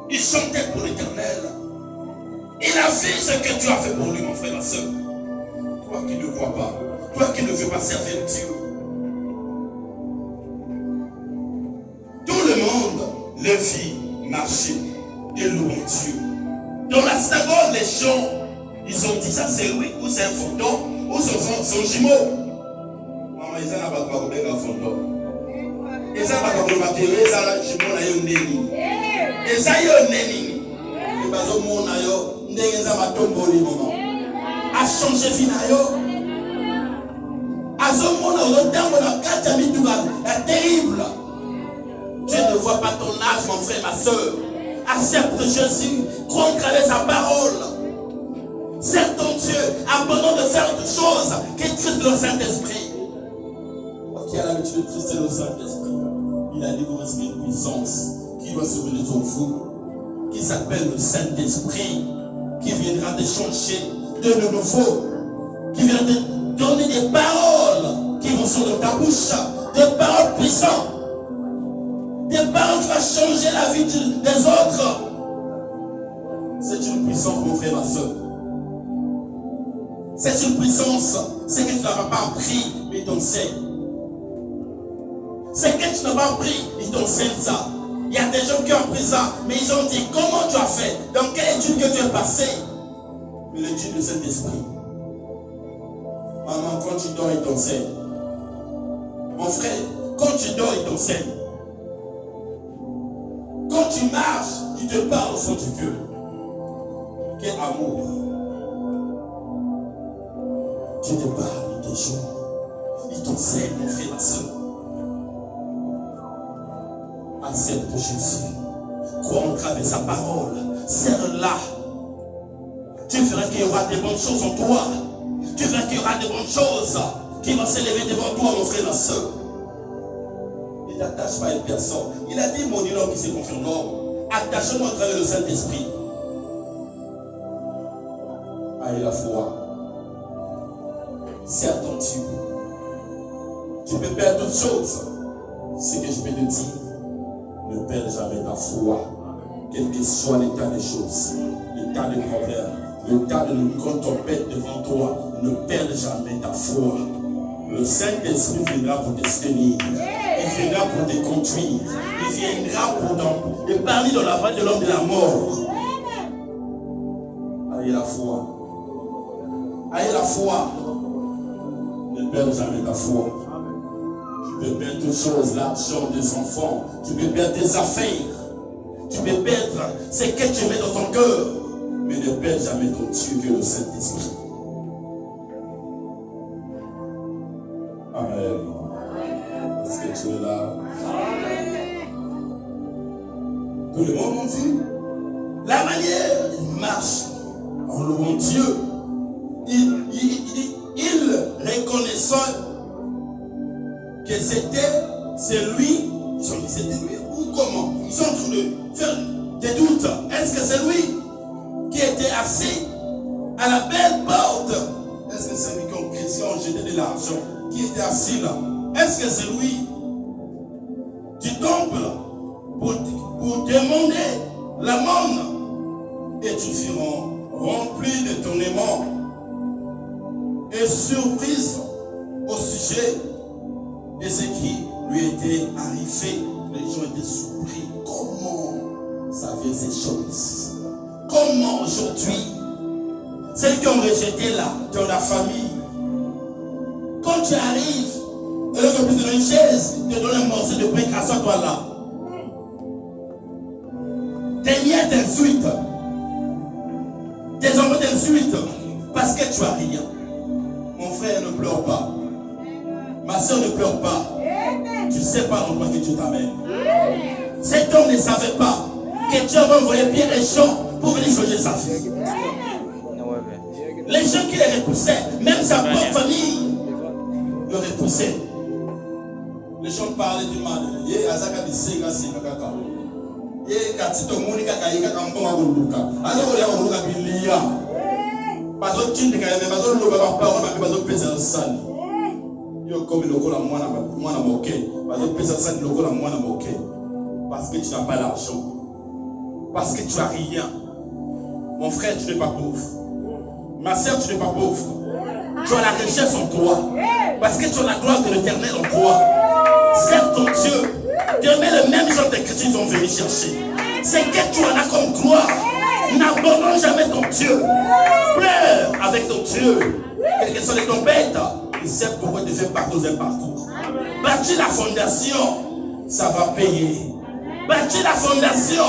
Il chantait pour l'Éternel. Il a vu ce que tu as fait pour lui, mon frère, ma soeur. Toi qui ne crois pas, toi qui ne veux pas servir Dieu. Tout le monde le vit marcher et louant Dieu. Dans la synagogue, les gens, ils ont dit ça, c'est lui, ou c'est un fantôme, ou son jumeau. Maman, ils n'ont pas de fantôme. Ils n'ont pas de fantôme, ils ont un jumeau. Ils ont a changé vie na yo. Azomona otango na kati ya mituka terrible. Dieu ne voit pas ton âge, mon frère, ma soeur. Accepte Jésus, crois en travers sa parole. Serve ton Dieu, abandonne de faire autre chose qui triste le Saint-Esprit. Qui a l'habitude de trister le Saint-Esprit, il a dit vous recevez une puissance qui doit se venir sur vous, qui s'appelle le Saint-Esprit, qui viendra te changer de nouveau, qui vient te donner des paroles qui vont sortir de ta bouche, des paroles puissantes, des paroles qui vont changer la vie des autres. C'est une puissance, mon frère, ma soeur. C'est une puissance, c'est que tu n'as pas appris, mais il t'enseigne. C'est que tu n'as pas appris, il t'enseigne ça. Il y a des gens qui ont appris ça, mais ils ont dit comment tu as fait, dans quelle étude que tu es passé. L'étude de Saint-Esprit. Maman, quand tu dors, il t'enseigne. Mon frère, quand tu dors, il t'enseigne. Quand tu marches, il te parle au fond du cœur. Quel amour. Dieu te parle des jours. Il t'enseigne, mon frère, ma soeur. Accepte Jésus. Crois en travers sa parole. Serre-la. Tu verras qu'il y aura des bonnes choses en toi. Tu verras qu'il y aura des bonnes choses qui vont s'élever devant toi, mon frère, ma soeur. Ne t'attache pas à une personne. Il a dit, mon homme qui se confie en homme. Attachons-nous à travers le Saint-Esprit. Aie la foi. C'est attentif. Tu peux perdre toutes choses. Ce que je peux te dire, ne perds jamais ta foi. Quel que soit l'état des choses, l'état des problèmes, l'état de nos grandes tempêtes devant toi, ne perds jamais ta foi. Le Saint-Esprit viendra pour te soutenir. Il viendra pour te conduire. Il viendra pour te parler dans la vallée de l'homme de la mort. Ayez la foi. Ayez la foi. Ne perds jamais ta foi. Tu peux perdre toutes choses, l'argent des enfants. Tu peux perdre tes affaires. Tu peux perdre ce que tu mets dans ton cœur. Mais ne perds jamais ton Dieu que le Saint-Esprit. Amen. Est-ce que tu es là? Tout le monde m'ont dit. La manière il marche en louant Dieu. Il reconnaissant que c'est lui. Ils sont dit c'était lui ou comment? Ils sont en train de faire des doutes. Est-ce que c'est lui qui était assis à la belle porte? Est-ce que c'est lui qui ont chrétien jeté de l'argent? Qui était assis là? Est-ce que c'est lui du temple pour demander l'amende? Et tu seras rempli d'étonnement et surprise au sujet de ce qui lui était arrivé. Les gens étaient surpris. Comment ça fait ces choses? Comment aujourd'hui, celles qui ont rejeté là, dans la famille, quand tu arrives, et le plus de une chaise, te donne un morceau de brique, assois-toi là. Tes liens t'insultent. Tes enfants t'insultent parce que tu as rien. Mon frère, ne pleure pas. Ma soeur, ne pleure pas. Tu ne sais pas l'endroit que Dieu t'amène. Cet homme ne savait pas que Dieu avait envoyé Pierre et Jean pour venir changer sa vie. Les gens qui les repoussaient, même sa propre famille, le repoussaient. Les gens parlaient du mal. Parce que tu n'as pas l'argent. Parce que tu n'as rien. Mon frère, tu n'es pas pauvre. Ma soeur, tu n'es pas pauvre. Tu as la richesse en toi. Parce que tu as la gloire de l'Éternel en toi. Serve ton Dieu. Demain, le même genre de chrétiens vont venir chercher. C'est que tu en as comme gloire. N'abandonne jamais ton Dieu. Pleure avec ton Dieu. Quelles que soient les tempêtes, il sait pourquoi tu fais parcourir un parcours. Bâtis la fondation, ça va payer. Bâtis la fondation,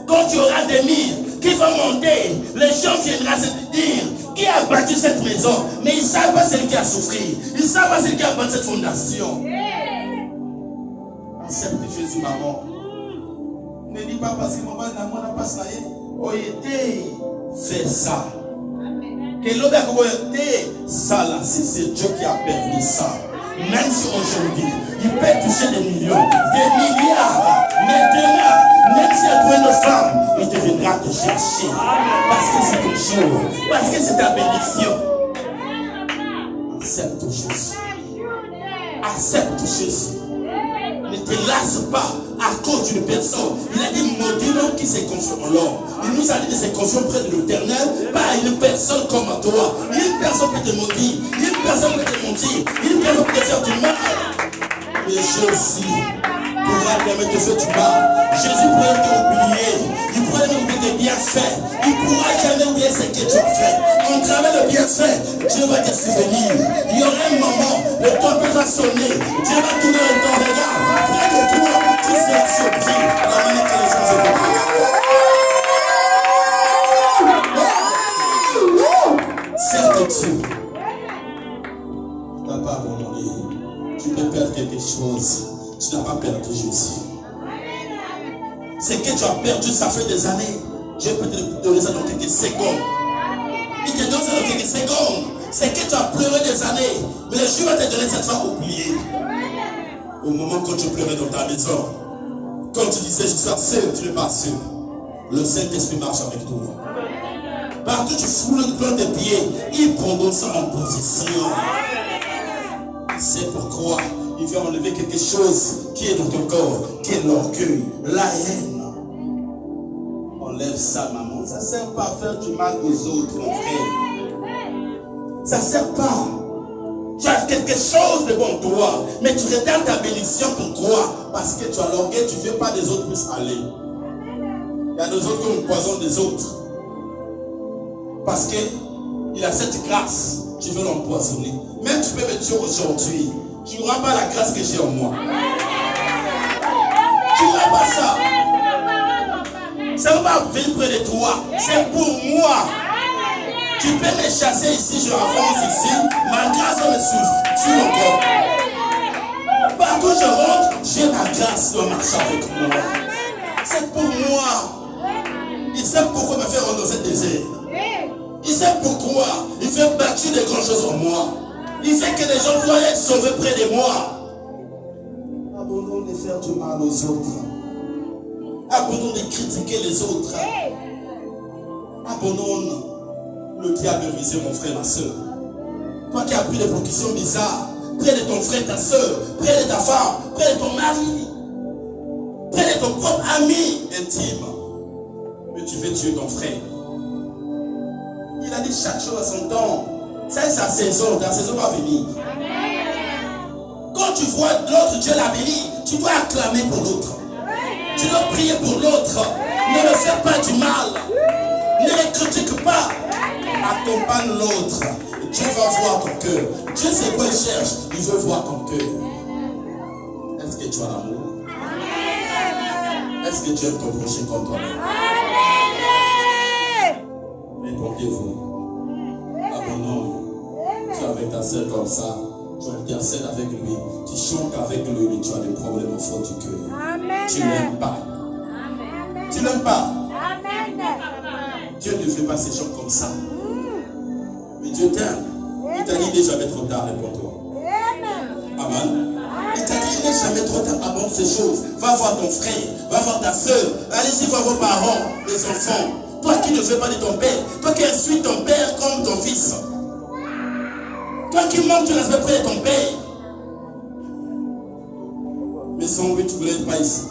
quand tu auras des murs qui vont monter, les gens viendront se dire qui a bâti cette maison, mais ils ne savent pas celui qui a souffert. Ils ne savent pas celui qui a bâti cette fondation. Accepte Jésus, maman. Ne dis pas parce que maman n'a pas ça. Oh, fais ça. Que l'homme a été ça là, si c'est Dieu qui a permis ça. Même si aujourd'hui, il peut toucher des millions, des milliards. Mais demain, même si elle trouve une femme, il te viendra te chercher. Parce que c'est ton jour. Parce que c'est ta bénédiction. Accepte Jésus. Accepte Jésus. Ne te lasse pas à cause d'une personne. Il a dit maudit l'homme qui se confie en l'homme. Il nous a dit de se confier près de l'Éternel, pas une personne comme toi. Une personne peut te maudire, une personne peut te mentir, une personne peut te faire du mal. Mais Jésus pourra permettre de faire du mal. Jésus pourra t'oublier. Il pourra même oublier tes bienfaits. Il pourra jamais oublier ce que tu as fait. En travers le bienfait, Dieu va te souvenir. Il y aura un moment, le temps peut sonner. Dieu va tourner le temps. Regarde, près de toi, tu seras surpris. La manière que les gens se préparent. Dieu. Tu n'as pas abandonné. Tu peux perdre quelque chose. Tu n'as pas perdu Jésus. Ce que tu as perdu, ça fait des années. Dieu peut te donner ça dans quelques secondes. Il te donne ça dans quelques secondes. Ce que tu as pleuré des années, mais le Dieu va te donner cette fois oublié. Au moment quand tu pleurais dans ta maison, quand tu disais je suis sûr, tu n'es pas sûr. le Saint-Esprit marche avec toi. Partout tu fous le plan des pieds, il prend ça en possession. C'est pourquoi il veut enlever quelque chose qui est dans ton corps, qui est l'orgueil, la haine. Enlève ça, maman. Ça ne sert pas à faire du mal aux autres, mon frère. Ça ne sert pas. Tu as quelque chose de bon toi, mais tu retardes ta bénédiction pour toi. Parce que tu as l'orgueil, tu ne veux pas des autres puissent aller. Il y a des autres qui ont poison des autres. Parce qu'il a cette grâce, tu veux l'empoisonner. Même tu peux me dire aujourd'hui, tu n'auras pas la grâce que j'ai en moi. Tu n'auras pas ça. Ça ne va pas venir près de toi. C'est pour moi. Tu peux me chasser ici, je avance ici. Ma grâce va me suivre encore. Partout je rentre, j'ai ma grâce qui va marcher avec moi. C'est pour moi. Il sait pourquoi il m'a fait rendre dans ce désert. Il sait pourquoi il fait bâtir des grandes choses en moi. Il sait que les gens doivent être sauvés près de moi. Abandonne de faire du mal aux autres. Abandonne de critiquer les autres. Abandonne le diable brisé, mon frère, ma soeur. Toi qui as pris des positions bizarres, près de ton frère, ta soeur, près de ta femme, près de ton mari, près de ton propre ami intime. Mais tu veux tuer ton frère. Il a dit chaque chose à son temps. C'est sa saison, ta saison va venir. Quand tu vois l'autre, Dieu l'a béni, tu dois acclamer pour l'autre. Tu dois prier pour l'autre. Ne le fais pas du mal. Ne le critique pas. Accompagne l'autre. Dieu va voir ton cœur. Dieu sait quoi il cherche. Il veut voir ton cœur. Est-ce que tu as l'amour? Est-ce que tu aimes ton prochain comme toi-même? Répondez-vous. Abandonne. Tu es avec ta soeur comme ça. Tu intercèdes avec lui. Tu chantes avec lui, mais tu as des problèmes au fond du cœur. Tu ne l'aimes pas. Tu ne l'aimes pas. Dieu ne fait pas ces choses comme ça. Mais Dieu t'aime. Il t'a dit il n'est jamais trop tard, réponds-toi. Amen. Il t'a dit il n'est jamais trop tard, abandonne ces choses. Va voir ton frère, va voir ta soeur. Allez-y voir vos parents, les enfants. Toi qui ne veux pas de ton père, toi qui insultes ton père comme ton fils. Toi qui manques de l'aspect près de ton père. Mais sans lui, tu ne voulais être pas ici.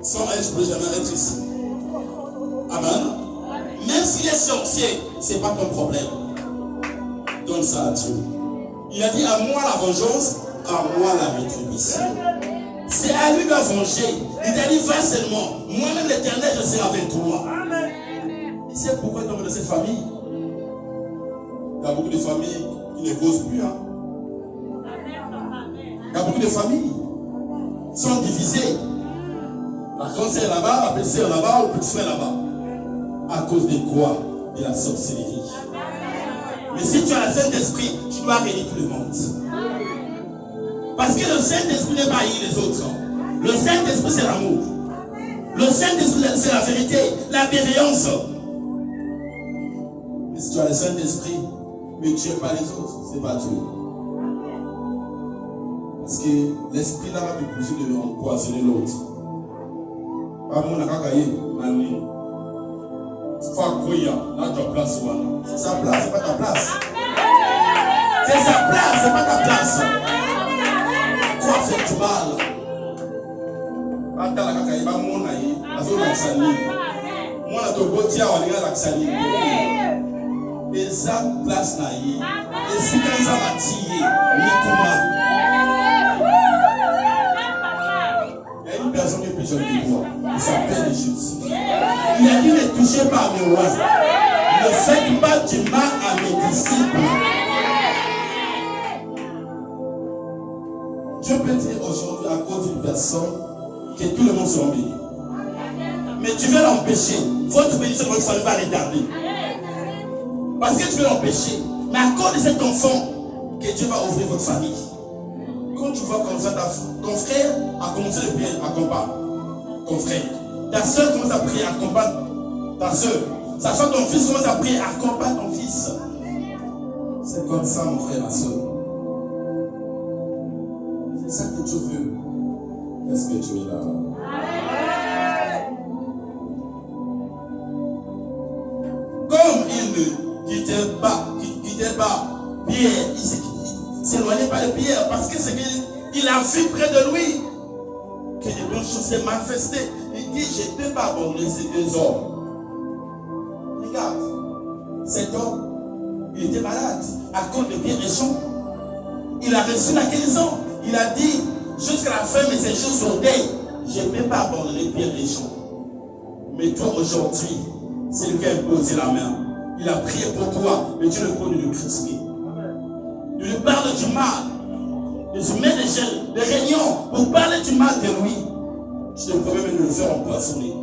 Sans elle, je ne peux jamais être ici. Amen. Même s'il est sorcier, ce n'est pas ton problème. Donne ça à Dieu. Il a dit à moi la vengeance, à moi la rétribution. C'est à lui de venger. Il t'a dit va seulement. Moi-même l'Éternel, je serai avec toi. Il sait pourquoi il est dans cette famille. Il y a beaucoup de familles qui ne causent plus. Hein. Il y a beaucoup de familles qui sont divisées. La grande sœur là-bas, la petite sœur là-bas, ou le petit frère là-bas. À cause de quoi? De la sorcellerie. Mais si tu as le Saint-Esprit, tu dois réunir tout le monde. Parce que le Saint-Esprit n'est pas haïr les autres. Le Saint-Esprit, c'est l'amour. Le Saint-Esprit, c'est la vérité, la bienveillance. Mais si tu as le Saint-Esprit, mais tu n'aimes pas les autres, c'est pas Dieu. Parce que l'esprit là va te pousser de empoisonner l'autre. C'est sa place, c'est pas ta place. C'est sa place, c'est pas ta place. Quoi faire du mal? Et sa place là, et si quand ça va tirer, il y a une personne qui est péché de moi, il s'appelle Jésus. Il a dit ne touchez pas à mes rois. Ne faites pas du mal à mes disciples. Je peux dire aujourd'hui à cause d'une personne que tout le monde s'en béni. Mais tu veux l'empêcher. Votre bénédiction de votre famille va retarder. Parce que tu veux l'empêcher. Mais à cause de cet enfant, que Dieu va ouvrir votre famille. Quand tu vois comme ça, ton frère a commencé à prier, accompagne ton frère. Ta soeur commence à prier, accompagne ta soeur. Ça fait ton fils commence à prier, accompagne ton fils. C'est comme ça, mon frère, ma soeur. C'est ça que tu veux. Est-ce que tu es là? ne quittait pas Pierre. Il ne s'éloignait pas de Pierre parce que c'est qu'il a vu près de lui que les bonnes choses s'est manifestées. Il dit, je ne peux pas abandonner ces deux hommes. Regarde, cet homme, il était malade à cause de Pierre et Jean. Il a reçu la guérison. Il a dit, jusqu'à la fin de ses jours sur terre, je ne peux pas abandonner Pierre et Jean. Mais toi aujourd'hui, c'est lui qui a imposé la main. Il a prié pour toi, mais tu le connais le crisper. Il lui parle du mal. Il se met des réunions pour parler du mal de lui. Je te promets même de le faire empoisonner.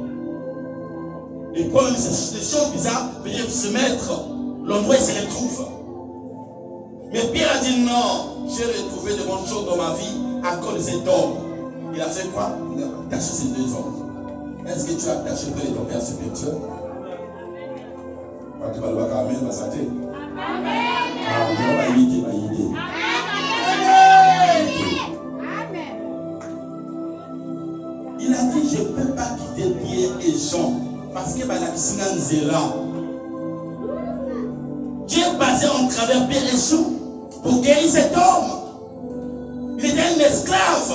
Et quand des choses bizarres venaient se mettre, l'endroit il se retrouve. Mais Pierre a dit non, j'ai retrouvé de bonnes choses dans ma vie à cause de cet homme. Il a fait quoi? Il a attaché ces deux hommes. Est-ce que tu as attaché près de ton Père spirituel? Tu vas le voir Amen, ma santé. Amen. Il a dit, je ne peux pas quitter Pierre et Jean parce que Dieu est passé en travers Pierre et Jean pour guérir cet homme. Il était un esclave.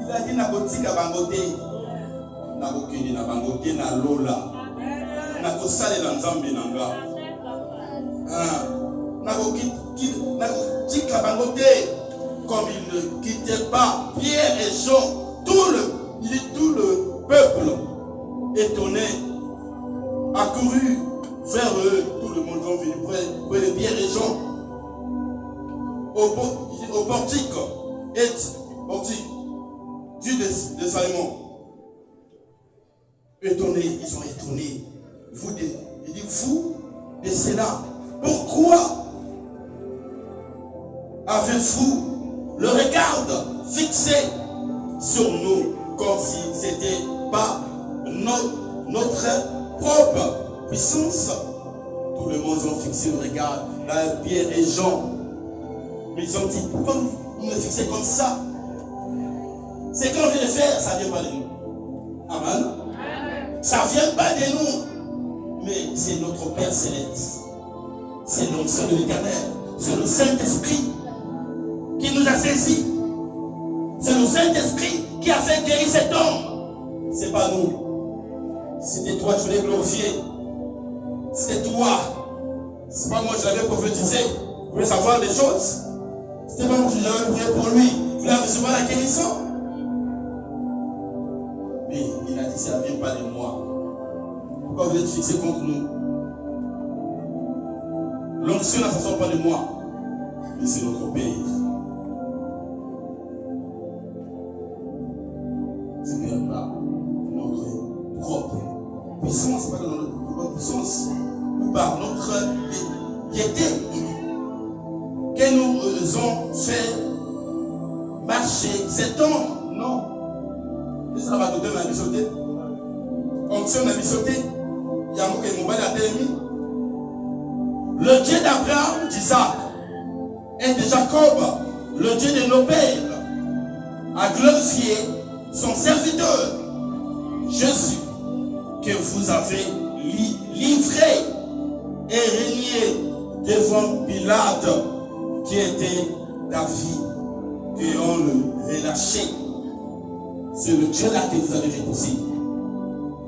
Il a dit, Nabotika Bangote, Nabokeni Nabangote, na Lola. Nakosale na nzambe nanga. Nakotika bango te. Comme il ne quittait pas Pierre et Jean, tout le peuple étonné accouru vers eux. Tout le monde est venu près de Pierre et Jean au portique de Salomon. Étonnés, ils sont étonnés. Il dit, vous, de cela, pourquoi avez-vous le regard fixé sur nous comme si ce n'était pas notre propre puissance? Tout le monde a fixé le regard à Pierre et Jean. Mais ils ont dit, pourquoi vous me fixez comme ça? C'est qu'on vient de faire, ça ne vient pas de nous. Amen. Ça ne vient pas de nous. Mais c'est notre Père Céleste. C'est l'onction de l'Éternel. C'est le Saint-Esprit qui nous a saisis. C'est le Saint-Esprit qui a fait guérir cet homme. C'est pas nous. C'était toi, tu l'as glorifié. C'était toi. C'est pas moi, je l'avais prophétisé. Vous voulez savoir des choses? C'était pas moi, je l'avais prié pour lui. Vous voulez recevoir la guérison? Mais il a dit, ça ne vient pas de moi. Pourquoi vous êtes fixés contre nous? L'onction ne s'en sort pas de moi, mais c'est notre Père. Ce n'est pas notre propre puissance, pas notre propre puissance, ou par notre piété que nous avons fait marcher cet homme. Non. Et ça va te donner un bisoté. Onction n'a bisoté. Le Dieu d'Abraham, d'Isaac et de Jacob, le Dieu de nos pères, a glorifié son serviteur, Jésus, que vous avez livré et régné devant Pilate, qui était David, et on le relâché. C'est le Dieu là que vous avez repoussé.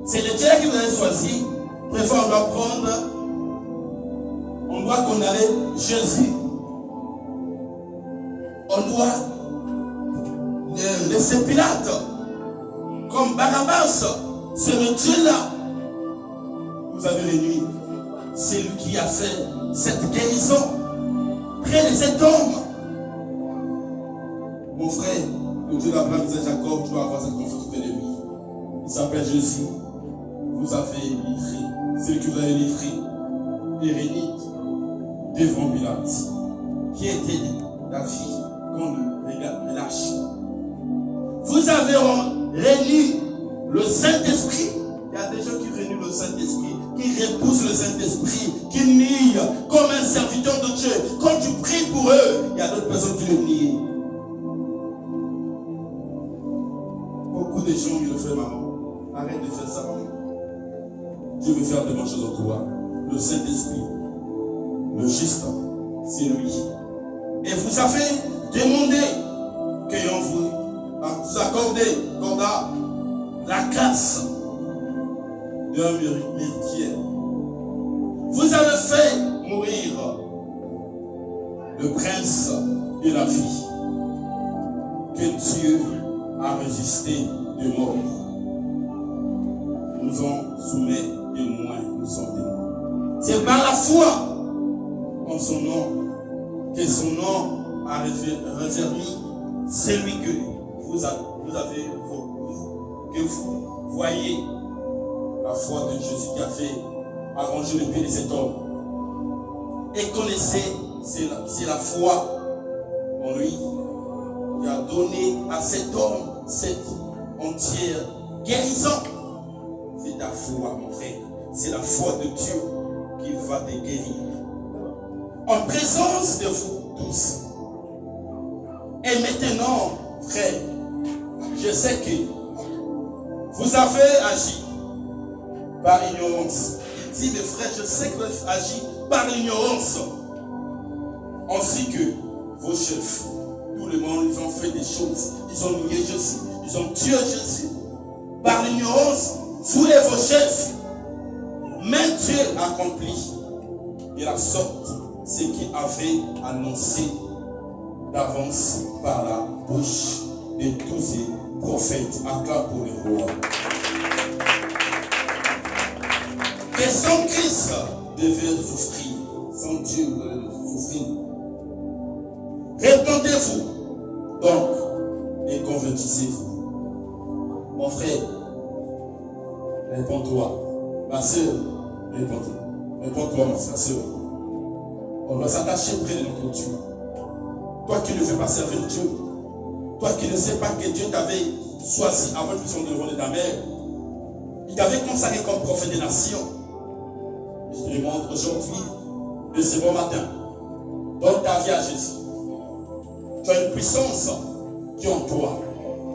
C'est le Dieu qui vous avez choisi. Préfère, on doit prendre, on doit condamner Jésus. On doit laisser Pilate comme Barabbas. C'est le Dieu là. Vous avez réuni. C'est lui qui a fait cette guérison près de cet homme. Mon frère, le Dieu d'Abraham, Isaac, Jacob, tu dois avoir cette confiance près de lui. Il s'appelle Jésus. Vous avez livré, celui que vous avez livré, Bérénique, devant Pilate, qui était David, qu'on le relâche. Vous avez réuni le Saint-Esprit. Il y a des gens qui réunissent le Saint-Esprit, qui repoussent le Saint-Esprit, qui nient comme un serviteur de Dieu. Quand tu pries pour eux, il y a d'autres personnes qui le nient. Beaucoup de gens qui le font, maman. Arrête de faire ça, maman. Dieu veut faire de bonnes choses en toi. Le Saint-Esprit le juste, c'est lui. Et vous avez demandé qu'on vous accorde la grâce d'un méritier. Vous avez fait mourir le prince de la vie, que Dieu a résisté de mort. Nous en soumet témoins, nous sommes témoins. C'est par la foi en son nom que son nom a réservé celui que vous avez, que vous voyez, la foi de Jésus qui a fait arranger le pays de cet homme. Et connaissez, c'est la foi en lui qui a donné à cet homme cette entière guérison. C'est ta foi, mon frère. C'est la foi de Dieu qui va te guérir. En présence de vous tous. Et maintenant, frère, je sais que vous avez agi par ignorance. Il dit, mes frères, je sais que vous avez agi par ignorance. Ainsi que vos chefs. Tout le monde, ils ont fait des choses. Ils ont nié Jésus. Ils ont tué Jésus. Par l'ignorance, vous et vos chefs. Mais Dieu accomplit de la sorte ce qu'il avait annoncé d'avance par la bouche de tous ces prophètes. Acclame pour le roi. Et sans Christ devait souffrir. Sans Dieu devait souffrir. Répondez-vous donc et convertissez-vous. Mon frère, réponds-toi. Ma soeur, réponds-toi. Réponds-toi, ma soeur. On doit s'attacher près de notre Dieu. Toi qui ne veux pas servir Dieu, toi qui ne sais pas que Dieu t'avait choisi avant que tu sois devant de ta mère, il t'avait consacré comme prophète des nations. Je te demande aujourd'hui, de ce bon matin, donne ta vie à Jésus. Tu as une puissance qui est en toi.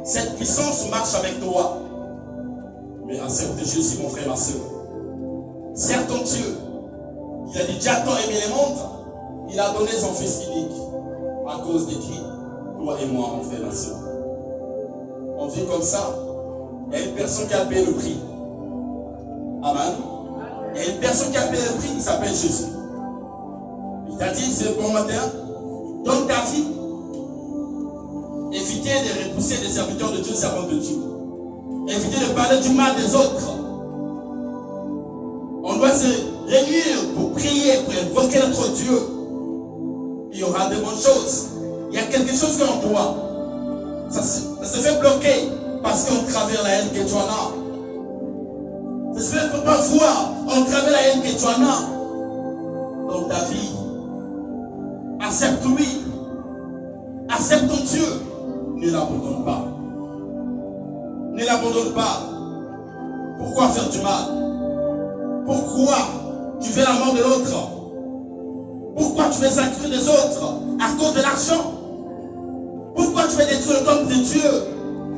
Cette puissance marche avec toi. Mais accepte Jésus, mon frère, ma soeur. Sers ton Dieu. Il a dit, Dieu a tant aimé les mondes. Il a donné son fils unique. À cause de qui? Toi et moi, mon frère, ma soeur. On vit comme ça. Il y a une personne qui a payé le prix. Amen. Il y a une personne qui a payé le prix, il s'appelle Jésus. Il t'a dit, c'est le bon matin, donne ta vie. Évitez de repousser les serviteurs de Dieu, servants de Dieu. Évitez de parler du mal des autres. On doit se réunir pour prier, pour invoquer notre Dieu. Il y aura de bonnes choses. Il y a quelque chose qui est en toi. Ça se fait bloquer parce qu'on travers la haine que tu en as. Ça se fait pas voir on travers la haine que tu en as dans ta vie. Accepte-lui. Accepte ton Dieu. Ne l'abandonne pas. Ne l'abandonne pas. Pourquoi faire du mal? Pourquoi tu veux la mort de l'autre? Pourquoi tu veux sacrifier les autres à cause de l'argent? Pourquoi tu veux détruire le temple de Dieu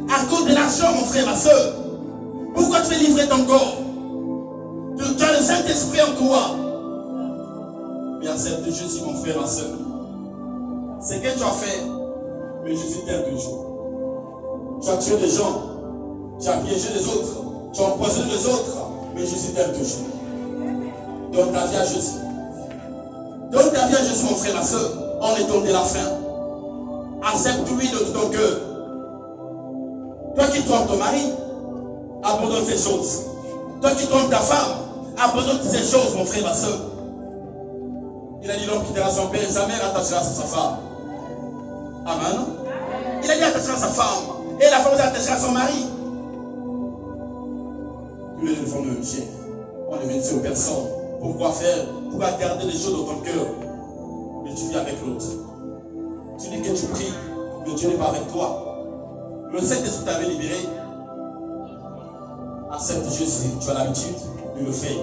à cause de l'argent, mon frère, ma soeur? Pourquoi tu veux livrer ton corps? Tu as le Saint-Esprit en toi. Mais accepte Jésus, mon frère, ma soeur. C'est ce que tu as fait, mais Jésus t'aime toujours. Tu as tué des gens, tu as piégé les autres, tu as empoisonné les autres, mais Jésus t'aime toujours. Donne ta vie à Jésus. Donne ta vie à Jésus, mon frère, ma soeur. On est tombé de la fin. Accepte-lui de tout ton cœur. Toi qui trompes ton mari, abandonne ces choses. Toi qui trompes ta femme, abandonne ces choses, mon frère, ma soeur. Il a dit l'homme quittera son père et sa mère attachera à sa femme. Amen. Il a dit attachera à sa femme. Et la femme attachera à son mari. Tous les deux font le même chien. On ne vient aux personnes. Pourquoi faire? Pourquoi garder les choses dans ton cœur? Mais tu vis avec l'autre. Tu dis que tu pries, mais Dieu n'est pas avec toi. Le Saint-Esprit t'avait libéré. Accepte Jésus, tu as l'habitude de le faire.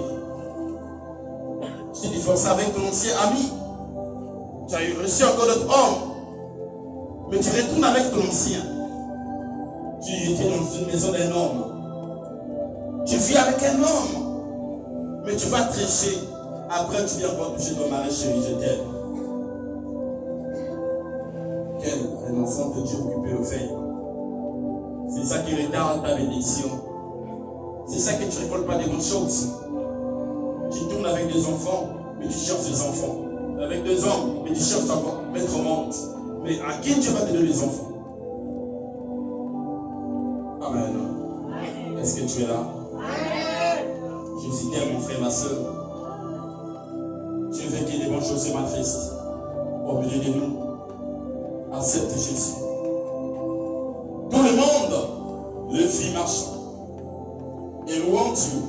Tu te divorces avec ton ancien ami. Tu as eu reçu encore d'autres hommes. Mais tu retournes avec ton ancien. Tu étais dans une maison d'un homme. Tu vis avec un homme. Mais tu vas tricher Après, tu viens voir toucher ton mari, chérie, je t'aime. Quel un enfant que Dieu peut le faire. C'est ça qui retarde ta bénédiction. C'est ça que tu ne récoltes pas des bonnes choses. Tu tournes avec des enfants, mais tu cherches des enfants. Avec des hommes, mais tu cherches à mettre au monde. Mais à qui Dieu va te donner les enfants? Amen. Est-ce que tu es là? Jésus t'aime, mon frère, ma soeur. Dieu veut que les bonnes choses se manifestent au milieu de nous. Accepte Jésus. Tout le monde le vit marchant et louant Dieu.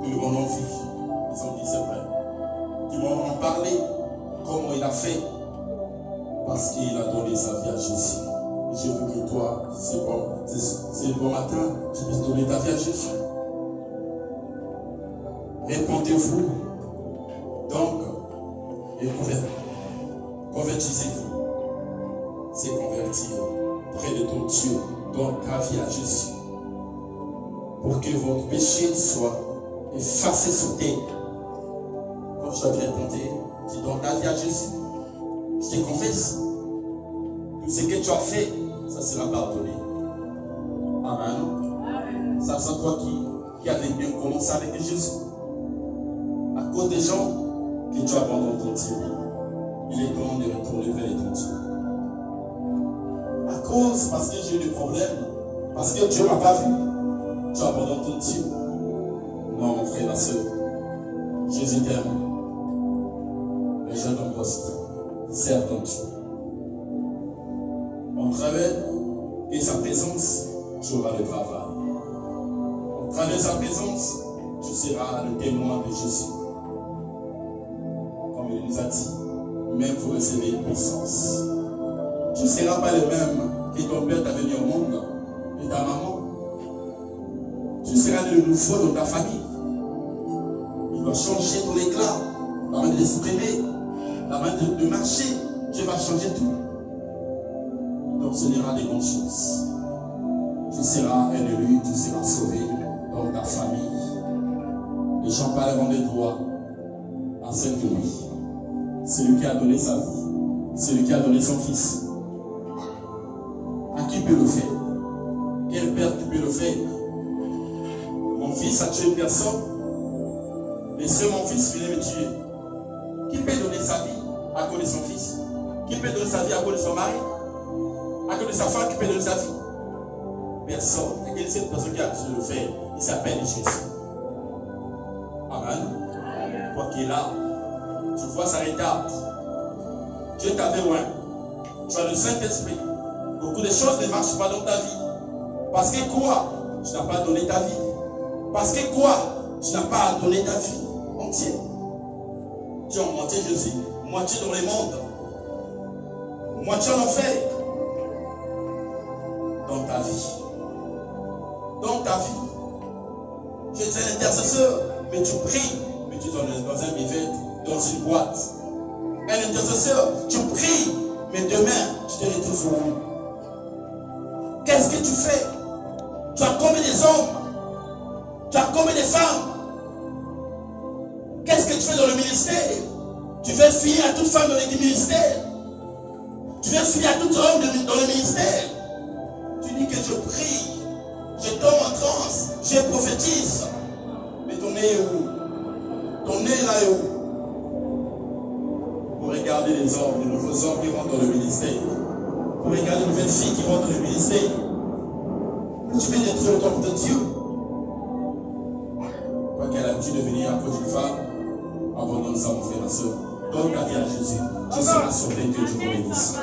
Tout le monde en vit. Ils ont dit c'est vrai. Tout le monde en parlait comment il a fait parce qu'il a donné sa vie à Jésus. Je veux que toi, c'est le bon matin, tu puisses donner ta vie à Jésus. Répondez-vous donc et convertissez-vous. C'est convertir près de ton Dieu, donne ta vie à Jésus. Pour que votre péché soit effacé sur terre. Quand je t'avais répondu, tu donnes ta vie à Jésus. Je te confesse. Tout ce que tu as fait, ça sera pardonné. Amen. Ça, c'est toi qui avais bien commencé avec Jésus. À cause des gens que tu abandonnes ton Dieu. Il est temps de retourner vers ton Dieu. À cause, parce que j'ai eu des problèmes, parce que Dieu ne m'a pas vu, tu abandonnes ton Dieu. Non, mon frère, ma soeur, Jésus t'aime. Le jeune homme poste, sert ton Dieu. On travaille et sa présence, tu auras le travail. Au travers de sa présence, tu seras le témoin de Jésus. Comme il nous a dit, même pour recevoir une puissance. Tu ne seras pas le même que ton père t'a venu au monde et ta maman. Tu seras le nouveau dans ta famille. Il va changer ton éclat, la manière d'exprimer, la manière de marcher. Dieu va changer tout. Donc ce n'ira des grandes choses. Tu seras un élu, tu seras sauvé dans ta famille. Les gens parleront de toi à Saint-Louis. C'est lui qui a donné sa vie. C'est lui qui a donné son fils. À qui peut le faire? Quel père qui peut le faire? Mon fils a tué une personne. Laissez mon fils venir me tuer. Qui peut donner sa vie à cause de son fils? Qui peut donner sa vie à cause de son mari? À cause de sa femme, qui peut donner sa vie? Personne. Et quelle est cette personne qui a pu le faire? Il s'appelle Jésus. Amen. Toi qui es là, tu vois ça retarde. Dieu t'avait loin. Tu as le Saint-Esprit. Beaucoup de choses ne marchent pas dans ta vie. Parce que quoi? Tu n'as pas donné ta vie. Parce que quoi? Tu n'as pas donné ta vie entière. Tu es en moitié Jésus, moitié dans le monde, moitié en enfer. Dans ta vie. Dans ta vie. Tu es un intercesseur, mais tu pries, mais tu es dans un bivette, dans une boîte. Un intercesseur, tu pries, mais demain, tu te retrouves où? Qu'est-ce que tu fais? Tu as combien des hommes? Tu as combien de femmes? Qu'est-ce que tu fais dans le ministère? Tu veux fier à toute femme dans le ministère? Tu veux fier à tout homme dans le ministère? Tu dis que je prie, je tombe en transe, je prophétise. Mais ton nez est où? Ton nez là est où? Pour regarder les hommes, les nouveaux hommes qui rentrent dans le ministère. Pour regarder les nouvelles filles qui rentrent dans le ministère. Tu fais détruire ton de Dieu. Quoi qu'elle a l'habitude de venir à cause d'une femme, abandonne ça, mon frère, ma soeur. Donne ta vie à Jésus. Tu seras sauvé, que Dieu vous bénisse.